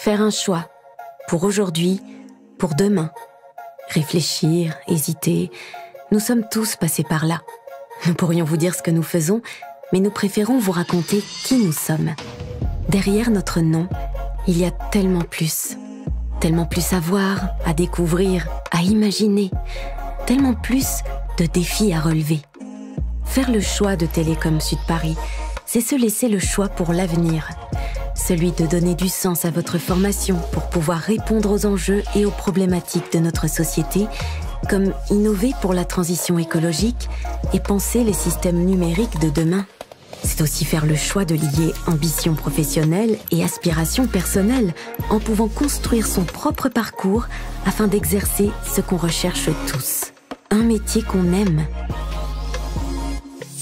Faire un choix, pour aujourd'hui, pour demain. Réfléchir, hésiter, nous sommes tous passés par là. Nous pourrions vous dire ce que nous faisons, mais nous préférons vous raconter qui nous sommes. Derrière notre nom, il y a tellement plus à voir, à découvrir, à imaginer, tellement plus de défis à relever. Faire le choix de Télécom Sud Paris, c'est se laisser le choix pour l'avenir. Celui de donner du sens à votre formation pour pouvoir répondre aux enjeux et aux problématiques de notre société, comme innover pour la transition écologique et penser les systèmes numériques de demain. C'est aussi faire le choix de lier ambition professionnelle et aspiration personnelle en pouvant construire son propre parcours afin d'exercer ce qu'on recherche tous. Un métier qu'on aime.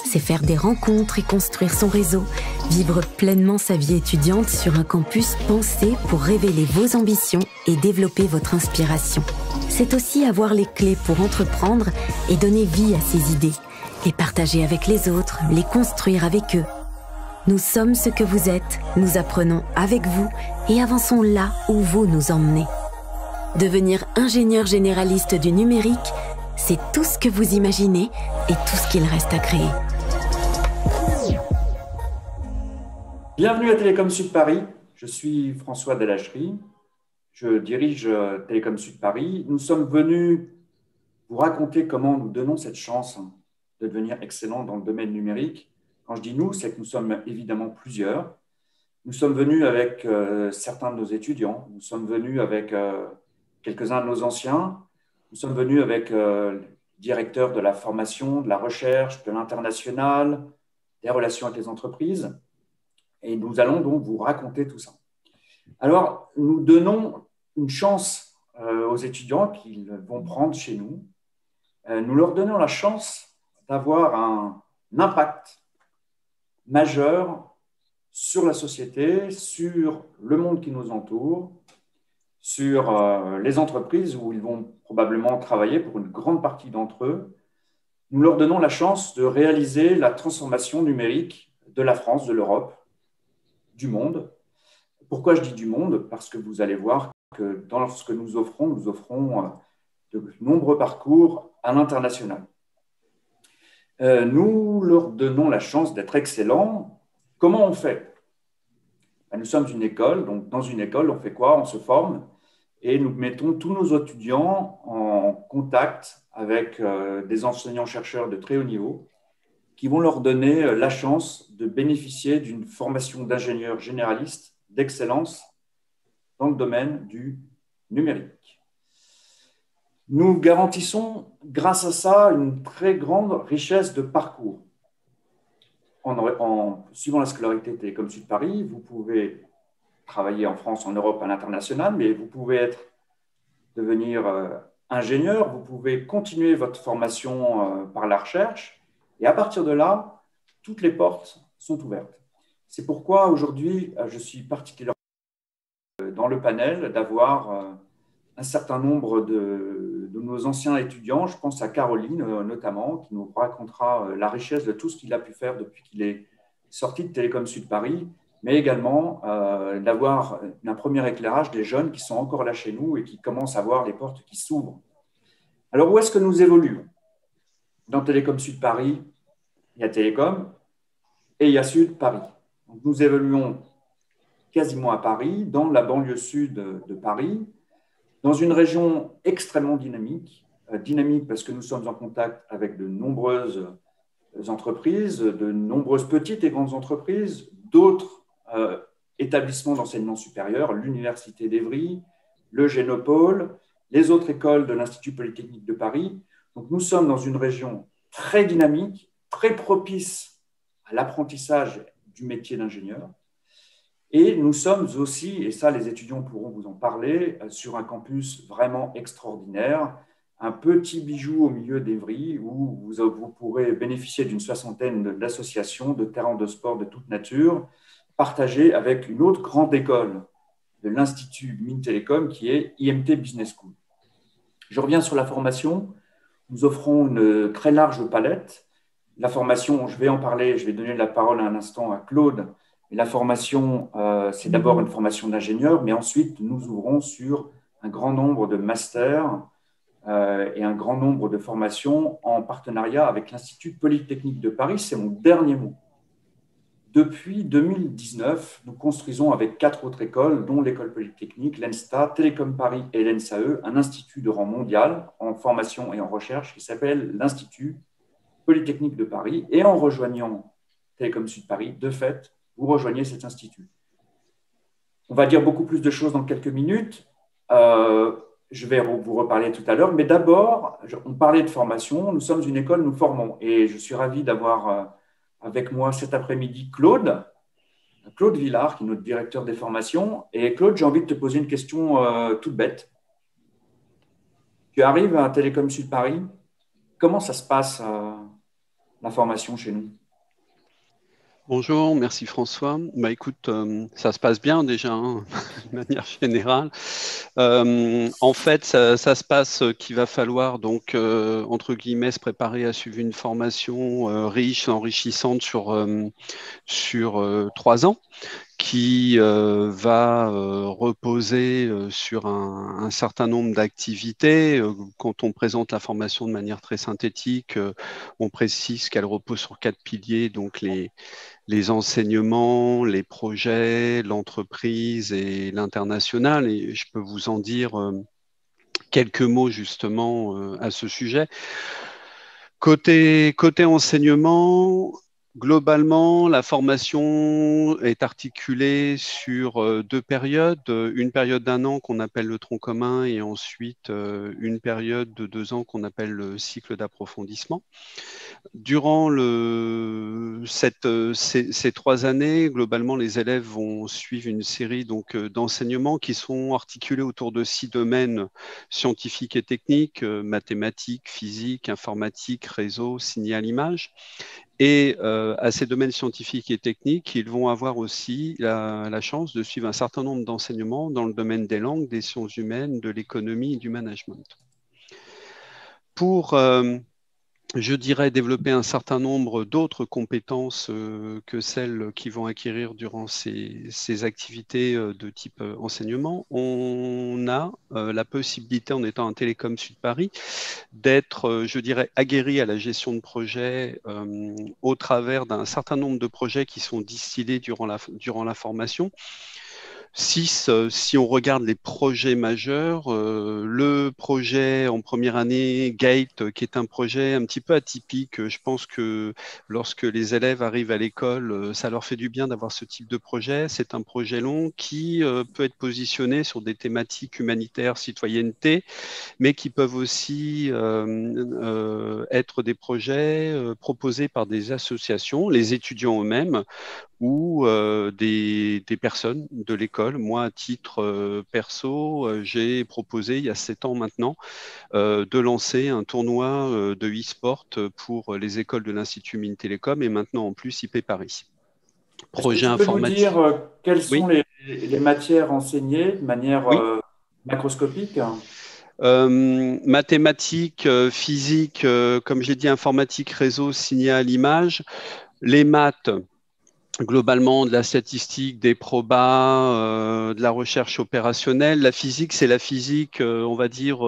C'est faire des rencontres et construire son réseau, vivre pleinement sa vie étudiante sur un campus pensé pour révéler vos ambitions et développer votre inspiration. C'est aussi avoir les clés pour entreprendre et donner vie à ses idées, les partager avec les autres, les construire avec eux. Nous sommes ce que vous êtes, nous apprenons avec vous et avançons là où vous nous emmenez. Devenir ingénieur généraliste du numérique, c'est tout ce que vous imaginez et tout ce qu'il reste à créer. Bienvenue à Télécom Sud Paris, je suis François Delachery, je dirige Télécom Sud Paris. Nous sommes venus vous raconter comment nous donnons cette chance de devenir excellent dans le domaine numérique. Quand je dis nous, c'est que nous sommes évidemment plusieurs. Nous sommes venus avec certains de nos étudiants, nous sommes venus avec quelques-uns de nos anciens, nous sommes venus avec le directeur de la formation, de la recherche, de l'international, des relations avec les entreprises. Et nous allons donc vous raconter tout ça. Alors, nous donnons une chance aux étudiants qu'ils vont prendre chez nous. Nous leur donnons la chance d'avoir un impact majeur sur la société, sur le monde qui nous entoure, sur les entreprises où ils vont probablement travailler pour une grande partie d'entre eux. Nous leur donnons la chance de réaliser la transformation numérique de la France, de l'Europe, du monde. Pourquoi je dis du monde? Parce que vous allez voir que dans ce que nous offrons de nombreux parcours à l'international. Nous leur donnons la chance d'être excellents. Comment on fait? Nous sommes une école, donc dans une école, on fait quoi? On se forme et nous mettons tous nos étudiants en contact avec des enseignants-chercheurs de très haut niveau qui vont leur donner la chance de bénéficier d'une formation d'ingénieur généraliste d'excellence dans le domaine du numérique. Nous garantissons, grâce à ça, une très grande richesse de parcours. Suivant la scolarité Télécom Sud Paris, vous pouvez travailler en France, en Europe, à l'international, mais vous pouvez devenir ingénieur, vous pouvez continuer votre formation par la recherche, et à partir de là, toutes les portes sont ouvertes. C'est pourquoi aujourd'hui, je suis particulièrement dans le panel d'avoir un certain nombre de nos anciens étudiants. Je pense à Caroline notamment, qui nous racontera la richesse de tout ce qu'il a pu faire depuis qu'il est sorti de Télécom Sud Paris, mais également d'avoir un premier éclairage des jeunes qui sont encore là chez nous et qui commencent à voir les portes qui s'ouvrent. Alors, où est-ce que nous évoluons? Dans Télécom Sud Paris, il y a Télécom et il y a Sud Paris. Donc, nous évoluons quasiment à Paris, dans la banlieue sud de Paris, dans une région extrêmement dynamique. Dynamique parce que nous sommes en contact avec de nombreuses entreprises, de nombreuses petites et grandes entreprises, d'autres établissements d'enseignement supérieur, l'Université d'Évry, le Génopole, les autres écoles de l'Institut Polytechnique de Paris. Donc, nous sommes dans une région très dynamique, très propice à l'apprentissage du métier d'ingénieur. Et nous sommes aussi, et ça les étudiants pourront vous en parler, sur un campus vraiment extraordinaire, un petit bijou au milieu d'Évry où vous pourrez bénéficier d'une soixantaine d'associations, de terrains de sport de toute nature, partagés avec une autre grande école de l'Institut Mines Télécom qui est IMT Business School. Je reviens sur la formation. Nous offrons une très large palette. La formation, je vais en parler, je vais donner la parole à un instant à Claude, Et la formation, c'est d'abord une formation d'ingénieur, mais ensuite, nous ouvrons sur un grand nombre de masters et un grand nombre de formations en partenariat avec l'Institut Polytechnique de Paris. C'est mon dernier mot. Depuis 2019, nous construisons avec 4 autres écoles, dont l'École Polytechnique, l'ENSTA, Télécom Paris et l'ENSAE, un institut de rang mondial en formation et en recherche qui s'appelle l'Institut Polytechnique de Paris. Et en rejoignant Télécom Sud Paris, de fait, vous rejoignez cet institut. On va dire beaucoup plus de choses dans quelques minutes. Je vais vous reparler tout à l'heure, mais d'abord, on parlait de formation. Nous sommes une école, nous formons. Et je suis ravi d'avoir avec moi cet après-midi Claude Villard, qui est notre directeur des formations. Et Claude, j'ai envie de te poser une question toute bête. Tu arrives à Télécom Sud Paris. Comment ça se passe, la formation chez nous? Bonjour, merci François. Bah écoute, ça se passe bien déjà, hein, de manière générale. En fait, ça se passe qu'il va falloir donc entre guillemets se préparer à suivre une formation riche, enrichissante sur 3 ans, qui va reposer sur un certain nombre d'activités. Quand on présente la formation de manière très synthétique, on précise qu'elle repose sur 4 piliers, donc les enseignements, les projets, l'entreprise et l'international. Et je peux vous en dire quelques mots justement à ce sujet. Côté enseignement, globalement, la formation est articulée sur 2 périodes. Une période d'1 an qu'on appelle le tronc commun et ensuite une période de 2 ans qu'on appelle le cycle d'approfondissement. Durant ces 3 années, globalement, les élèves vont suivre une série d'enseignements qui sont articulés autour de 6 domaines scientifiques et techniques, mathématiques, physique, informatique, réseau, signal, image. Et à ces domaines scientifiques et techniques, ils vont avoir aussi la chance de suivre un certain nombre d'enseignements dans le domaine des langues, des sciences humaines, de l'économie et du management. Pour je dirais développer un certain nombre d'autres compétences que celles qu'ils vont acquérir durant ces activités de type enseignement. On a la possibilité, en étant un Télécom Sud Paris, d'être, je dirais, aguerri à la gestion de projets au travers d'un certain nombre de projets qui sont distillés durant la formation. Si on regarde les projets majeurs, le projet en première année, GATE, qui est un projet un petit peu atypique, je pense que lorsque les élèves arrivent à l'école, ça leur fait du bien d'avoir ce type de projet. C'est un projet long qui peut être positionné sur des thématiques humanitaires, citoyenneté, mais qui peuvent aussi être des projets proposés par des associations, les étudiants eux-mêmes, ou des personnes de l'école. Moi, à titre perso, j'ai proposé il y a 7 ans maintenant de lancer un tournoi de e-sport pour les écoles de l'Institut Mines Télécom et maintenant en plus IP Paris. Est-ce que Projet tu peux nous informatique. dire quelles sont Oui, les matières enseignées de manière oui. macroscopique? Mathématiques, physique, comme j'ai dit, informatique, réseau, signal, image. Les maths, globalement de la statistique, des probas, de la recherche opérationnelle. La physique, c'est la physique, on va dire,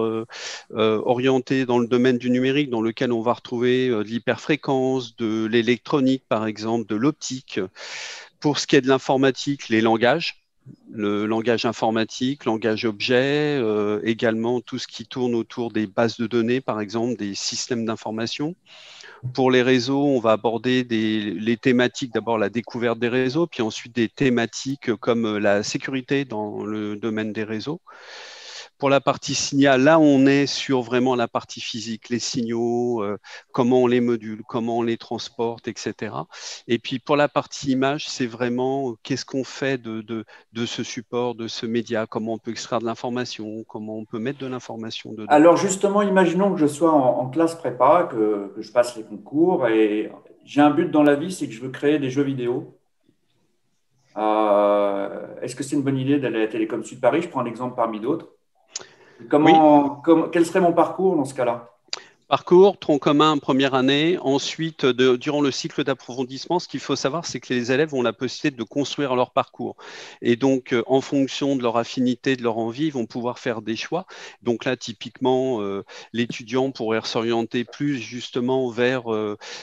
orientée dans le domaine du numérique, dans lequel on va retrouver de l'hyperfréquence, de l'électronique, par exemple, de l'optique. Pour ce qui est de l'informatique, les langages. Le langage informatique, langage objet, également tout ce qui tourne autour des bases de données, par exemple, des systèmes d'information. Pour les réseaux, on va aborder les thématiques, d'abord la découverte des réseaux, puis ensuite des thématiques comme la sécurité dans le domaine des réseaux. Pour la partie signal, là, on est sur vraiment la partie physique, les signaux, comment on les module, comment on les transporte, etc. Et puis pour la partie image, c'est vraiment qu'est-ce qu'on fait de ce support, de ce média, comment on peut extraire de l'information, comment on peut mettre de l'information dedans. Alors justement, imaginons que je sois en classe prépa, que je passe les concours et j'ai un but dans la vie, c'est que je veux créer des jeux vidéo. Est-ce que c'est une bonne idée d'aller à Télécom Sud Paris? Je prends un exemple parmi d'autres. Oui. Quel serait mon parcours dans ce cas-là? Parcours, tronc commun, première année. Ensuite, durant le cycle d'approfondissement, ce qu'il faut savoir, c'est que les élèves ont la possibilité de construire leur parcours. Et donc, en fonction de leur affinité, de leur envie, ils vont pouvoir faire des choix. Donc là, typiquement, l'étudiant pourrait s'orienter plus justement vers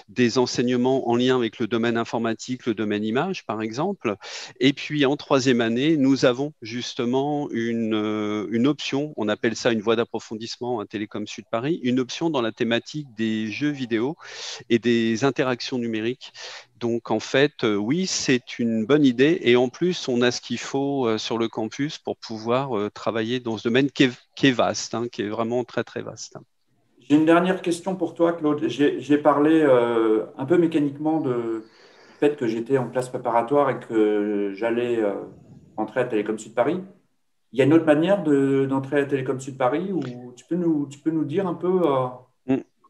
des enseignements en lien avec le domaine informatique, le domaine image, par exemple. Et puis, en troisième année, nous avons justement une option, on appelle ça une voie d'approfondissement à Télécom Sud Paris, une option dans la thématique des jeux vidéo et des interactions numériques. Donc en fait, oui, c'est une bonne idée et en plus, on a ce qu'il faut sur le campus pour pouvoir travailler dans ce domaine qui est vaste, hein, qui est vraiment très très vaste. J'ai une dernière question pour toi, Claude. J'ai parlé un peu mécaniquement du fait que j'étais en classe préparatoire et que j'allais entrer à Télécom Sud Paris. Il y a une autre manière d'entrer à Télécom Sud Paris ou tu peux nous dire un peu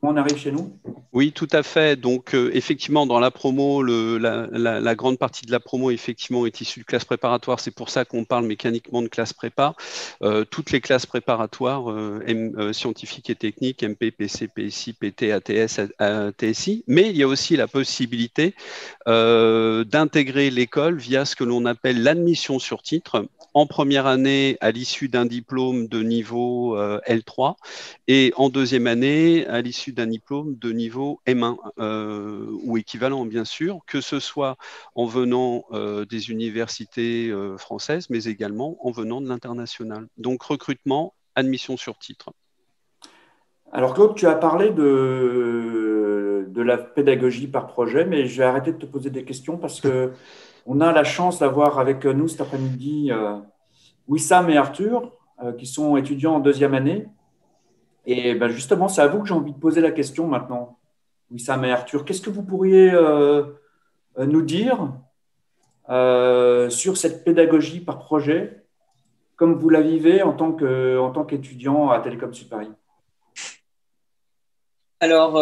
comment on arrive chez nous? Oui, tout à fait. Donc, effectivement, dans la promo, la grande partie de la promo, effectivement, est issue de classe préparatoire. C'est pour ça qu'on parle mécaniquement de classe prépa. Toutes les classes préparatoires scientifiques et techniques, MP, PC, PSI, PT, ATS, TSI. Mais il y a aussi la possibilité d'intégrer l'école via ce que l'on appelle l'admission sur titre en première année à l'issue d'un diplôme de niveau L3 et en deuxième année à l'issue d'un diplôme de niveau M1 ou équivalent bien sûr, que ce soit en venant des universités françaises mais également en venant de l'international. Donc recrutement, admission sur titre. Alors Claude, tu as parlé de la pédagogie par projet, mais je vais arrêter de te poser des questions parce que on a la chance d'avoir avec nous cet après-midi Wissam et Arthur, qui sont étudiants en deuxième année. Et ben justement, c'est à vous que j'ai envie de poser la question maintenant. Wissam et Arthur, qu'est-ce que vous pourriez nous dire sur cette pédagogie par projet, comme vous la vivez en tant qu'étudiant à Télécom Sud Paris? Alors,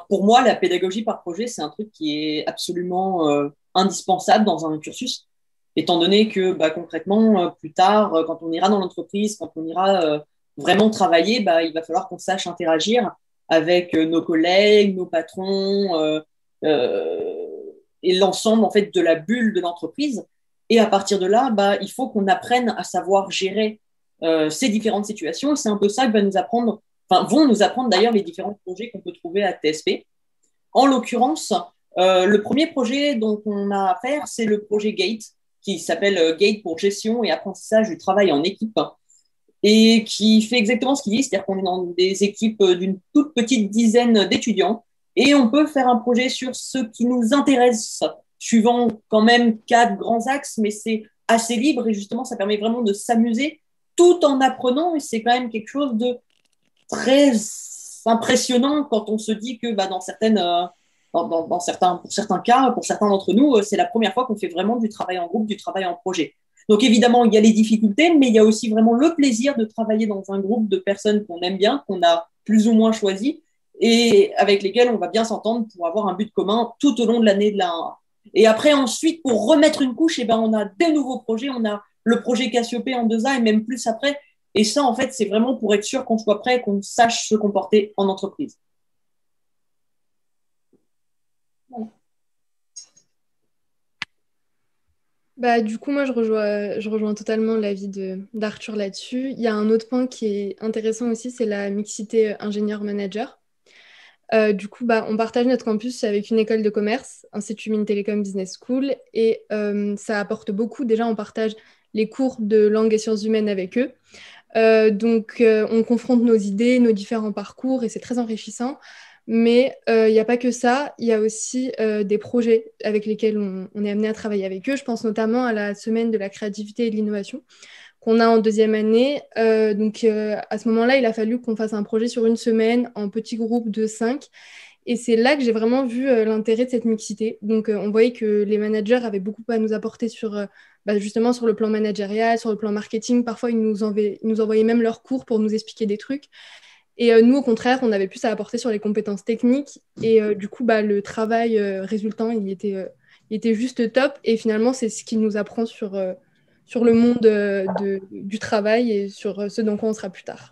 pour moi, la pédagogie par projet, c'est un truc qui est absolument indispensable dans un cursus, étant donné que concrètement, plus tard, quand on ira dans l'entreprise, quand on ira vraiment travailler, il va falloir qu'on sache interagir avec nos collègues, nos patrons et l'ensemble en fait de la bulle de l'entreprise. Et à partir de là, il faut qu'on apprenne à savoir gérer ces différentes situations. Et c'est un peu ça que vont nous apprendre d'ailleurs les différents projets qu'on peut trouver à TSP. En l'occurrence, le premier projet dont on a à faire, c'est le projet GATE, qui s'appelle GATE pour gestion et apprentissage du travail en équipe, et qui fait exactement ce qu'il dit, c'est-à-dire qu'on est dans des équipes d'une toute petite dizaine d'étudiants, et on peut faire un projet sur ce qui nous intéresse, suivant quand même 4 grands axes, mais c'est assez libre, et justement, ça permet vraiment de s'amuser tout en apprenant, et c'est quand même quelque chose de très impressionnant quand on se dit que dans pour certains cas, pour certains d'entre nous, c'est la première fois qu'on fait vraiment du travail en groupe, du travail en projet. Donc évidemment, il y a les difficultés, mais il y a aussi vraiment le plaisir de travailler dans un groupe de personnes qu'on aime bien, qu'on a plus ou moins choisi et avec lesquelles on va bien s'entendre pour avoir un but commun tout au long de l'année de la 1. Et après, ensuite, pour remettre une couche, on a des nouveaux projets. On a le projet Cassiope en 2A et même plus après. Et ça, en fait, c'est vraiment pour être sûr qu'on soit prêt, qu'on sache se comporter en entreprise. Du coup, moi, je rejoins totalement l'avis d'Arthur là-dessus. Il y a un autre point qui est intéressant aussi, c'est la mixité ingénieur-manager. Du coup, on partage notre campus avec une école de commerce, Institut Mines Télécom Business School, et ça apporte beaucoup. Déjà, on partage les cours de langue et sciences humaines avec eux. Donc, on confronte nos idées, nos différents parcours, et c'est très enrichissant. Mais il n'y a pas que ça, il y a aussi des projets avec lesquels on est amené à travailler avec eux. Je pense notamment à la semaine de la créativité et de l'innovation qu'on a en deuxième année. Donc, à ce moment-là, il a fallu qu'on fasse un projet sur une semaine en petit groupe de 5. Et c'est là que j'ai vraiment vu l'intérêt de cette mixité. Donc, on voyait que les managers avaient beaucoup à nous apporter justement sur le plan managérial, sur le plan marketing. Parfois, ils nous envoyaient même leurs cours pour nous expliquer des trucs. Et nous, au contraire, on avait plus à apporter sur les compétences techniques. Et du coup, le travail résultant, il était juste top. Et finalement, c'est ce qu'il nous apprend sur le monde du travail et sur ce dans quoi on sera plus tard.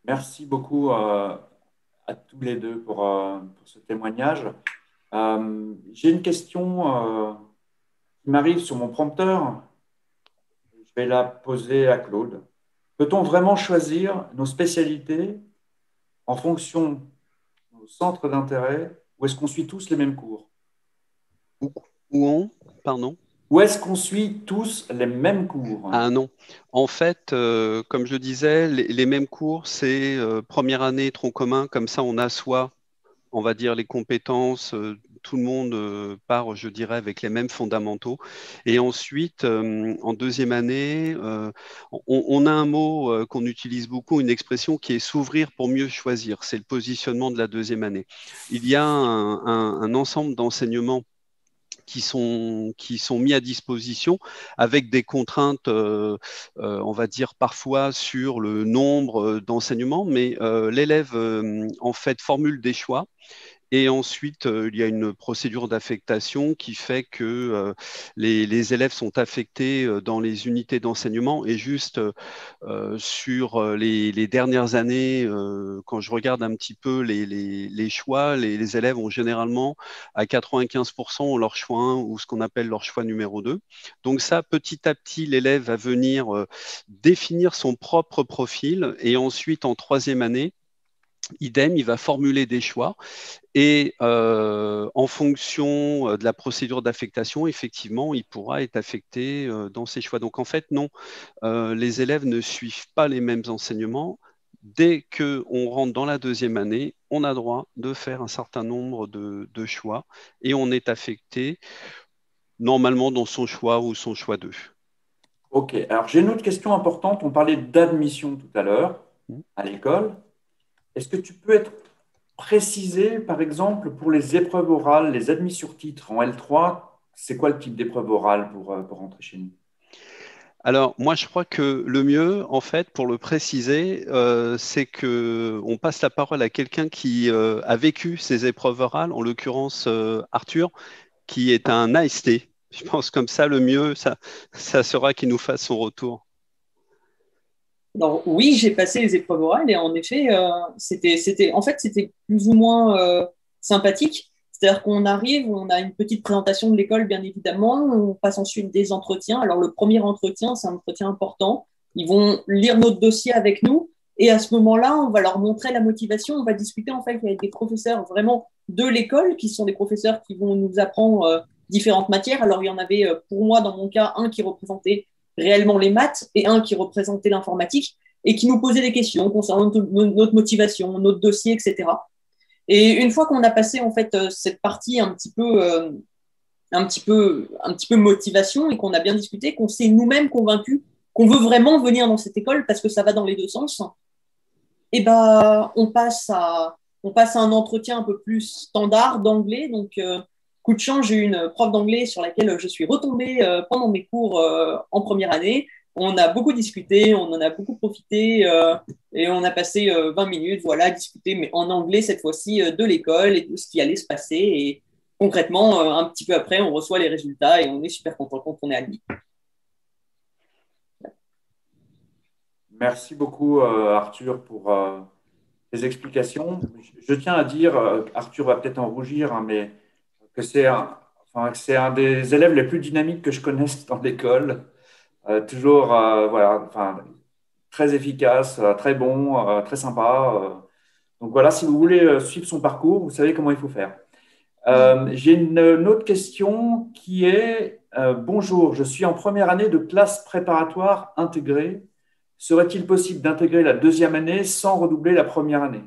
Merci beaucoup à tous les deux pour ce témoignage. J'ai une question qui m'arrive sur mon prompteur. Je vais la poser à Claude. Peut-on vraiment choisir nos spécialités en fonction de nos centres d'intérêt ou est-ce qu'on suit tous les mêmes cours? Pardon? Ou est-ce qu'on suit tous les mêmes cours? Ah non. En fait, comme je disais, les mêmes cours, c'est première année, tronc commun, comme ça on assoit, on va dire, les compétences, tout le monde part, je dirais, avec les mêmes fondamentaux. Et ensuite, en deuxième année, on a un mot qu'on utilise beaucoup, une expression qui est s'ouvrir pour mieux choisir. C'est le positionnement de la deuxième année. Il y a un ensemble d'enseignements qui sont mis à disposition avec des contraintes, on va dire parfois sur le nombre d'enseignements, mais l'élève en fait formule des choix. Et ensuite, il y a une procédure d'affectation qui fait que les élèves sont affectés dans les unités d'enseignement. Et juste sur les dernières années, quand je regarde un petit peu les choix, les élèves ont généralement à 95% ont leur choix 1 ou ce qu'on appelle leur choix numéro 2. Donc ça, petit à petit, l'élève va venir définir son propre profil et ensuite, en troisième année, idem, il va formuler des choix et en fonction de la procédure d'affectation, effectivement, il pourra être affecté dans ses choix. Donc en fait, non, les élèves ne suivent pas les mêmes enseignements. Dès qu'on rentre dans la deuxième année, on a droit de faire un certain nombre de choix et on est affecté normalement dans son choix ou son choix 2. Ok, alors j'ai une autre question importante. On parlait d'admission tout à l'heure à l'école. Est-ce que tu peux être précisé, par exemple, pour les épreuves orales, les admis sur titre en L3, c'est quoi le type d'épreuve orale pour rentrer chez nous? Alors, moi, je crois que le mieux, en fait, pour le préciser, c'est que on passe la parole à quelqu'un qui a vécu ces épreuves orales, en l'occurrence Arthur, qui est un AST. Je pense comme ça, le mieux, ça sera qu'il nous fasse son retour. Alors, oui, j'ai passé les épreuves orales et en effet, c'était plus ou moins sympathique. C'est-à-dire qu'on arrive, on a une petite présentation de l'école, bien évidemment. On passe ensuite des entretiens. Alors, le premier entretien, c'est un entretien important. Ils vont lire notre dossier avec nous. Et à ce moment-là, on va leur montrer la motivation. On va discuter en fait avec des professeurs vraiment de l'école, qui sont des professeurs qui vont nous apprendre différentes matières. Alors, il y en avait, pour moi, dans mon cas, un qui représentait réellement les maths et un qui représentait l'informatique et qui nous posait des questions concernant notre motivation, notre dossier, etc. Et une fois qu'on a passé en fait cette partie un petit peu motivation et qu'on a bien discuté, qu'on s'est nous-mêmes convaincus qu'on veut vraiment venir dans cette école parce que ça va dans les deux sens, et ben on passe à un entretien un peu plus standard d'anglais. Donc coup de chance, j'ai eu une prof d'anglais sur laquelle je suis retombée pendant mes cours en première année. On a beaucoup discuté, on en a beaucoup profité et on a passé 20 minutes, voilà, à discuter, mais en anglais cette fois-ci, de l'école et de ce qui allait se passer. Et concrètement, un petit peu après, on reçoit les résultats et on est super content quand on est admis. Merci beaucoup, Arthur, pour tes explications. Je tiens à dire, Arthur va peut-être en rougir, hein, mais que que c'est un des élèves les plus dynamiques que je connaisse dans l'école. Toujours, voilà, enfin, très efficace, très bon, très sympa. Donc voilà, si vous voulez suivre son parcours, vous savez comment il faut faire. J'ai une autre question qui est, bonjour, je suis en première année de classe préparatoire intégrée. Serait-il possible d'intégrer la deuxième année sans redoubler la première année?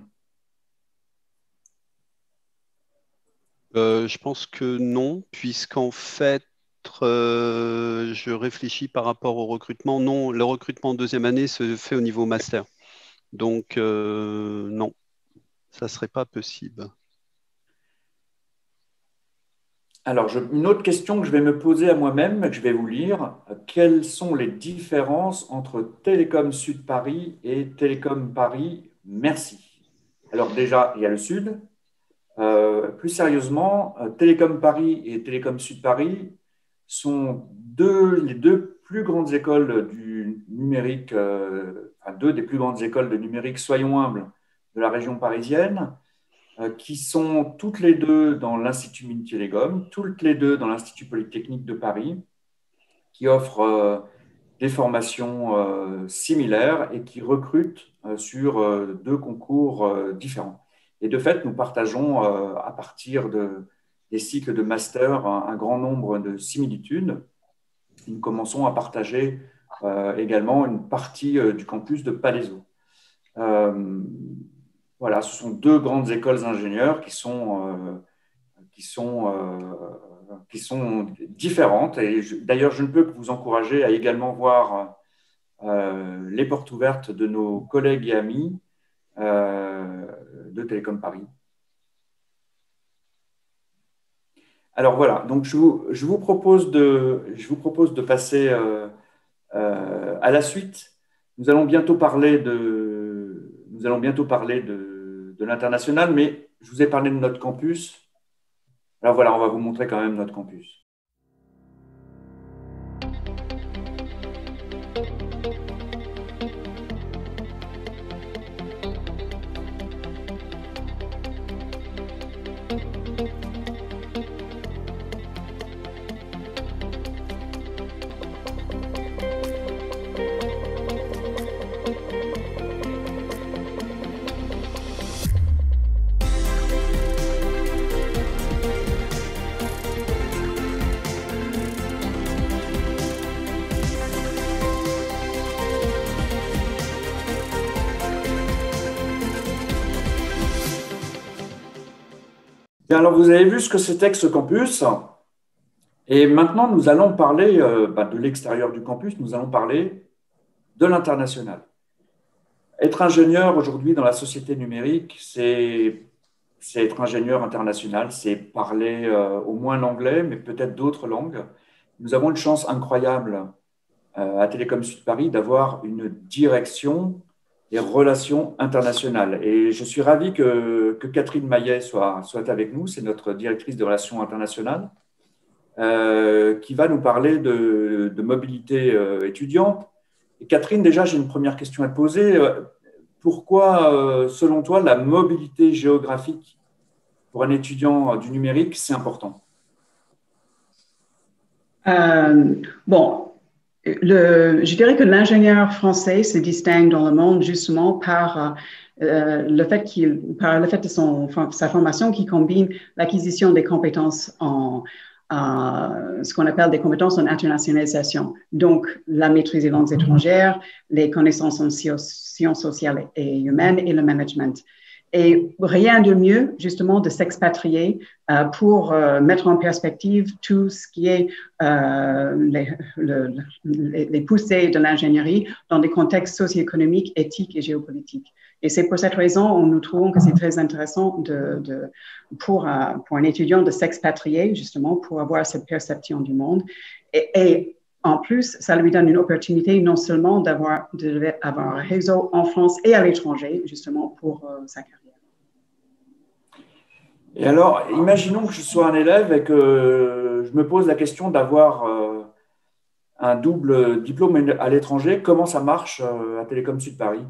Je pense que non, puisqu'en fait, je réfléchis par rapport au recrutement. Non, le recrutement en deuxième année se fait au niveau master. Donc, non, ça ne serait pas possible. Alors, une autre question que je vais me poser à moi-même, que je vais vous lire. Quelles sont les différences entre Télécom Sud Paris et Télécom Paris? Merci. Alors déjà, il y a le Sud. Plus sérieusement, Télécom Paris et Télécom Sud Paris sont les deux plus grandes écoles du numérique, deux des plus grandes écoles de numérique, soyons humbles, de la région parisienne, qui sont toutes les deux dans l'Institut Mines-Télécom, toutes les deux dans l'Institut Polytechnique de Paris, qui offrent des formations similaires et qui recrutent sur deux concours différents. Et de fait, nous partageons à partir des cycles de master un grand nombre de similitudes. Nous commençons à partager également une partie du campus de Palaiseau. Voilà, ce sont deux grandes écoles d'ingénieurs qui sont différentes. Et d'ailleurs, je ne peux que vous encourager à également voir les portes ouvertes de nos collègues et amis de Télécom Paris. Alors voilà, donc je vous propose de passer à la suite. Nous allons bientôt parler de l'international, mais je vous ai parlé de notre campus. Alors voilà, on va vous montrer quand même notre campus. Alors, vous avez vu ce que c'était que ce campus. Et maintenant, nous allons parler de l'extérieur du campus, nous allons parler de l'international. Être ingénieur aujourd'hui dans la société numérique, c'est être ingénieur international, c'est parler au moins l'anglais, mais peut-être d'autres langues. Nous avons une chance incroyable à Télécom Sud Paris d'avoir une direction des relations internationales. Et je suis ravi que Catherine Maillet soit avec nous, c'est notre directrice de relations internationales, qui va nous parler de mobilité étudiante. Et Catherine, déjà, j'ai une première question à te poser. Pourquoi, selon toi, la mobilité géographique pour un étudiant du numérique, c'est important? Je dirais que l'ingénieur français se distingue dans le monde justement par le fait de sa formation qui combine l'acquisition des compétences ce qu'on appelle des compétences en internationalisation. Donc, la maîtrise des langues étrangères, les connaissances en sciences sociales et humaines et le management. Et rien de mieux, justement, de s'expatrier pour mettre en perspective tout ce qui est les poussées de l'ingénierie dans des contextes socio-économiques, éthiques et géopolitiques. Et c'est pour cette raison que nous trouvons que c'est très intéressant pour un étudiant de s'expatrier, justement, pour avoir cette perception du monde. Et en plus, ça lui donne une opportunité non seulement d'avoir un réseau en France et à l'étranger, justement, pour sa carrière. Et alors, imaginons que je sois un élève et que je me pose la question d'avoir un double diplôme à l'étranger. Comment ça marche à Télécom Sud Paris?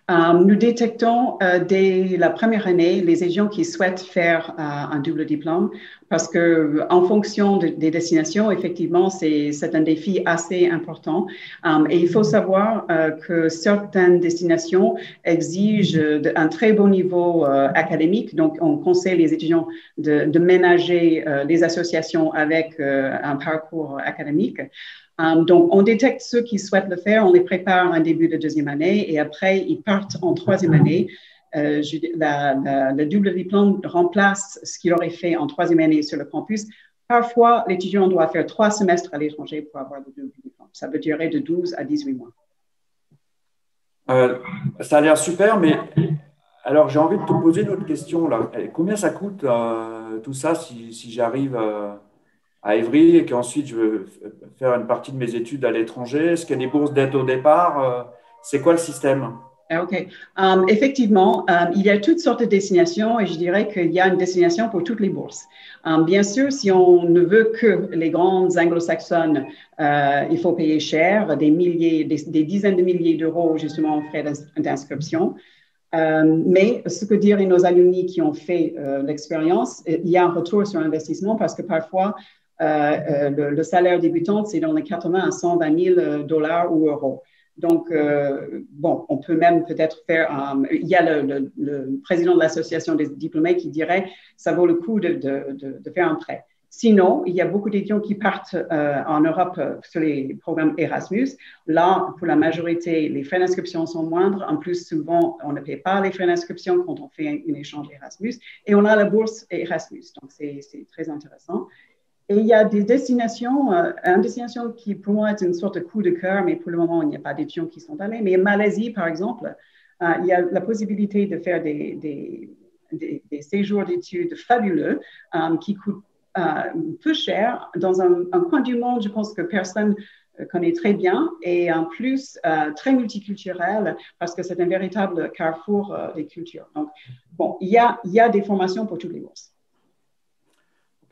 Nous détectons dès la première année les étudiants qui souhaitent faire un double diplôme parce que en fonction des destinations, effectivement, c'est un défi assez important. Et il faut savoir que certaines destinations exigent un très bon niveau académique. Donc, on conseille les étudiants de ménager les associations avec un parcours académique. Donc, on détecte ceux qui souhaitent le faire, on les prépare en début de deuxième année et après, ils partent en troisième année. Le double diplôme remplace ce qu'il aurait fait en troisième année sur le campus. Parfois, l'étudiant doit faire 3 semestres à l'étranger pour avoir le double diplôme. Ça peut durer de 12 à 18 mois. Ça a l'air super, mais alors j'ai envie de te poser une autre question. Là. Combien ça coûte tout ça si j'arrive à Évry et qu'ensuite je veux faire une partie de mes études à l'étranger? Est-ce qu'il y a des bourses d'aide au départ? C'est quoi le système? OK. Effectivement, il y a toutes sortes de destinations et je dirais qu'il y a une destination pour toutes les bourses. Bien sûr, si on ne veut que les grandes anglo-saxonnes, il faut payer cher, des dizaines de milliers d'euros justement en frais d'inscription. Mais ce que diraient nos alumni qui ont fait l'expérience, il y a un retour sur investissement parce que parfois, le salaire débutant, c'est dans les 80 à 120 000 dollars ou euros. Donc, bon, on peut même peut-être faire, il y a le président de l'association des diplômés qui dirait ça vaut le coup de faire un prêt. Sinon, il y a beaucoup d'étudiants qui partent en Europe sur les programmes Erasmus. Là, pour la majorité, les frais d'inscription sont moindres. En plus, souvent, on ne paie pas les frais d'inscription quand on fait un échange Erasmus. Et on a la bourse Erasmus. Donc, c'est très intéressant. Et il y a des destinations, une destination qui pour moi est une sorte de coup de cœur, mais pour le moment, il n'y a pas d'étudiants qui sont allés. Mais Malaisie, par exemple, il y a la possibilité de faire des séjours d'études fabuleux qui coûtent peu cher dans un coin du monde, je pense que personne connaît très bien et en plus très multiculturel parce que c'est un véritable carrefour des cultures. Donc, bon, il y a des formations pour toutes les bourses.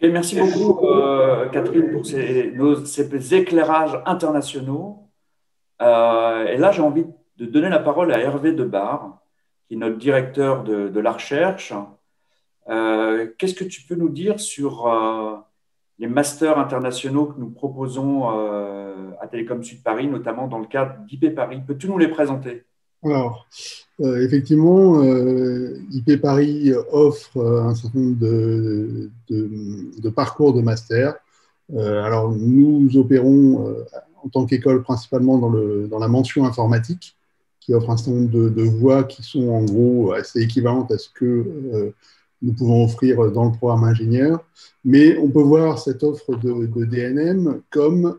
Okay, merci beaucoup, Catherine, pour ces éclairages internationaux. Et là, j'ai envie de donner la parole à Hervé Debar, qui est notre directeur de la recherche. Qu'est-ce que tu peux nous dire sur les masters internationaux que nous proposons à Télécom Sud Paris, notamment dans le cadre d'IP Paris? Peux-tu nous les présenter? Alors, effectivement, IP Paris offre un certain nombre de parcours de master. Alors, nous opérons en tant qu'école principalement dans la mention informatique, qui offre un certain nombre de voies qui sont en gros assez équivalentes à ce que nous pouvons offrir dans le programme ingénieur. Mais on peut voir cette offre de DNM comme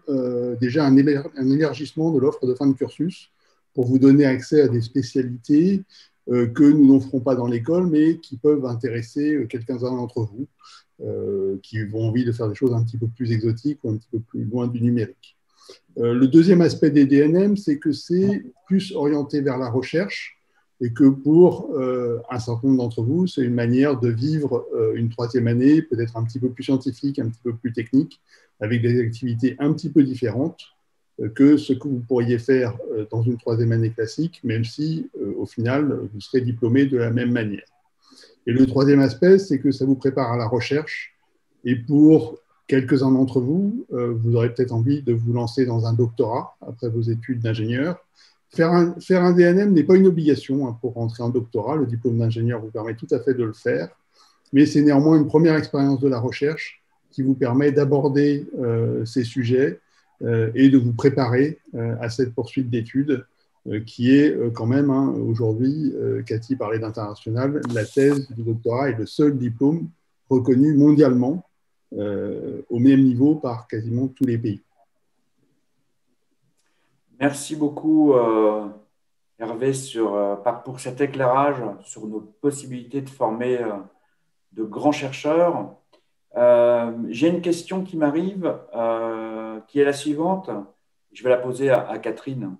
déjà un élargissement de l'offre de fin de cursus, pour vous donner accès à des spécialités que nous n'offrons pas dans l'école, mais qui peuvent intéresser quelques-uns d'entre vous, qui ont envie de faire des choses un petit peu plus exotiques ou un petit peu plus loin du numérique. Le deuxième aspect des DNM, c'est que c'est plus orienté vers la recherche et que pour un certain nombre d'entre vous, c'est une manière de vivre une troisième année, peut-être un petit peu plus scientifique, un petit peu plus technique, avec des activités un petit peu différentes que ce que vous pourriez faire dans une troisième année classique, même si, au final, vous serez diplômé de la même manière. Et le troisième aspect, c'est que ça vous prépare à la recherche. Et pour quelques-uns d'entre vous, vous aurez peut-être envie de vous lancer dans un doctorat après vos études d'ingénieur. Faire un DNM n'est pas une obligation pour rentrer en doctorat. Le diplôme d'ingénieur vous permet tout à fait de le faire. Mais c'est néanmoins une première expérience de la recherche qui vous permet d'aborder ces sujets et de vous préparer à cette poursuite d'études qui est quand même, aujourd'hui, Cathy parlait d'international, la thèse du doctorat est le seul diplôme reconnu mondialement au même niveau par quasiment tous les pays. Merci beaucoup, Hervé, pour cet éclairage sur nos possibilités de former de grands chercheurs. J'ai une question qui m'arrive, qui est la suivante. Je vais la poser à Catherine.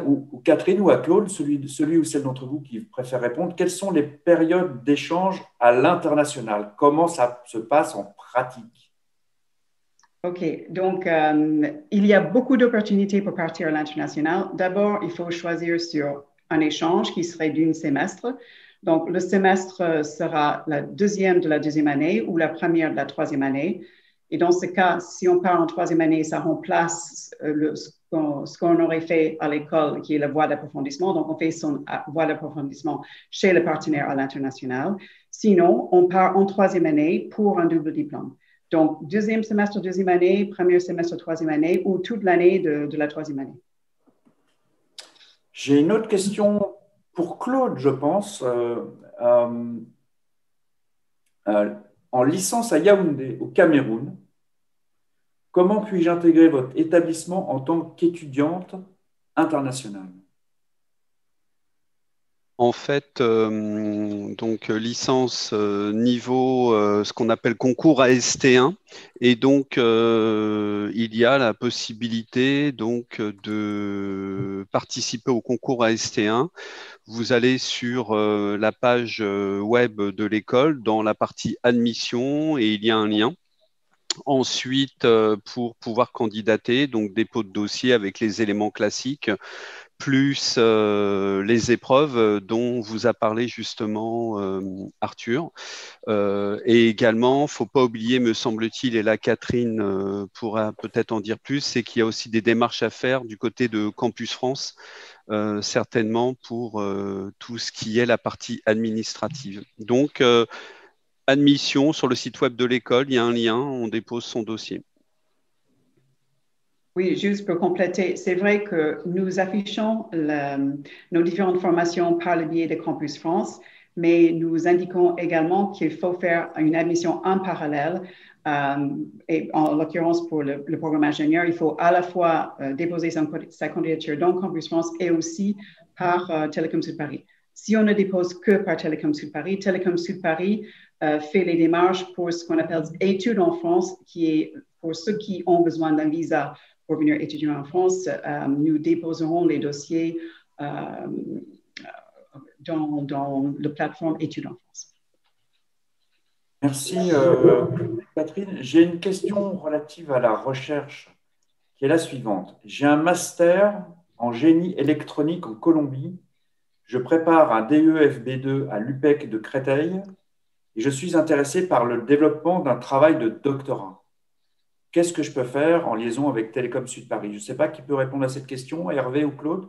Ou Catherine ou à Claude, celui ou celle d'entre vous qui préfère répondre, quelles sont les périodes d'échange à l'international? Comment ça se passe en pratique? OK, donc il y a beaucoup d'opportunités pour partir à l'international. D'abord, il faut choisir sur un échange qui serait d'un semestre. Donc, le semestre sera la deuxième de la deuxième année ou la première de la troisième année. Et dans ce cas, si on part en troisième année, ça remplace ce qu'on aurait fait à l'école, qui est la voie d'approfondissement. Donc, on fait son voie d'approfondissement chez le partenaire à l'international. Sinon, on part en troisième année pour un double diplôme. Donc, deuxième semestre, deuxième année, premier semestre, troisième année, ou toute l'année de la troisième année. J'ai une autre question pour Claude, je pense. En licence à Yaoundé, au Cameroun, comment puis-je intégrer votre établissement en tant qu'étudiante internationale? En fait, donc licence niveau ce qu'on appelle concours AST1, et donc il il y a la possibilité donc de participer au concours AST1. Vous allez sur la page web de l'école dans la partie admission et il y a un lien. Ensuite, pour pouvoir candidater, donc dépôt de dossier avec les éléments classiques, plus les épreuves dont vous a parlé justement Arthur. Et également, il ne faut pas oublier, me semble-t-il, et là Catherine pourra peut-être en dire plus, c'est qu'il y a aussi des démarches à faire du côté de Campus France, certainement pour tout ce qui est la partie administrative. Donc, admission sur le site web de l'école, il y a un lien, on dépose son dossier. Oui, juste pour compléter, c'est vrai que nous affichons nos différentes formations par le biais de Campus France, mais nous indiquons également qu'il faut faire une admission en parallèle. Et en l'occurrence, pour le programme ingénieur, il faut à la fois déposer sa candidature dans Campus France et aussi par Télécom Sud Paris. Si on ne dépose que par Télécom Sud Paris fait les démarches pour ce qu'on appelle études en France, qui est pour ceux qui ont besoin d'un visa pour venir étudier en France. Nous déposerons les dossiers dans la plateforme Études en France. Merci, Catherine. J'ai une question relative à la recherche qui est la suivante. J'ai un master en génie électronique en Colombie. Je prépare un DEFB2 à l'UPEC de Créteil et je suis intéressé par le développement d'un travail de doctorat. Qu'est-ce que je peux faire en liaison avec Télécom Sud Paris? Je ne sais pas qui peut répondre à cette question, Hervé ou Claude?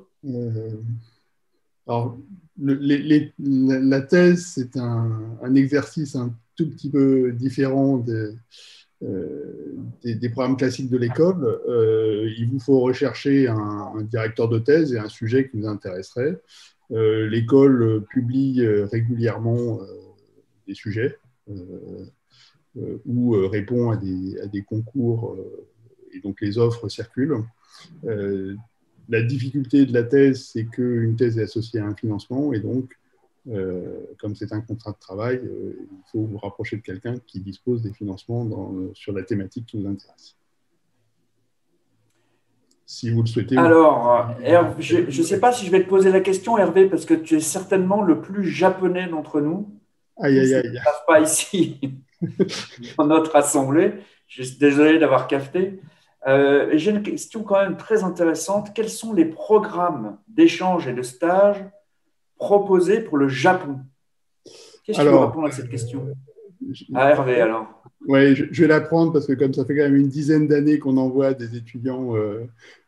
Alors, la thèse, c'est un exercice un tout petit peu différent des programmes classiques de l'école. Il vous faut rechercher un directeur de thèse et un sujet qui vous intéresserait. L'école publie régulièrement des sujets ou répond à des concours et donc les offres circulent. La difficulté de la thèse, c'est qu'une thèse est associée à un financement et donc, comme c'est un contrat de travail, il faut vous rapprocher de quelqu'un qui dispose des financements sur la thématique qui vous intéresse. Si vous le souhaitez. Alors, Hervé, je ne sais pas si je vais te poser la question, Hervé, parce que tu es certainement le plus japonais d'entre nous. Aïe, aïe, aïe. Je ne passe pas ici dans notre assemblée. Je suis désolé d'avoir cafeté. J'ai une question quand même très intéressante. Quels sont les programmes d'échange et de stage proposés pour le Japon? Qu'est-ce que tu veux répondre à cette question? Hervé, alors. Oui, je vais la prendre parce que comme ça fait quand même une dizaine d'années qu'on envoie des étudiants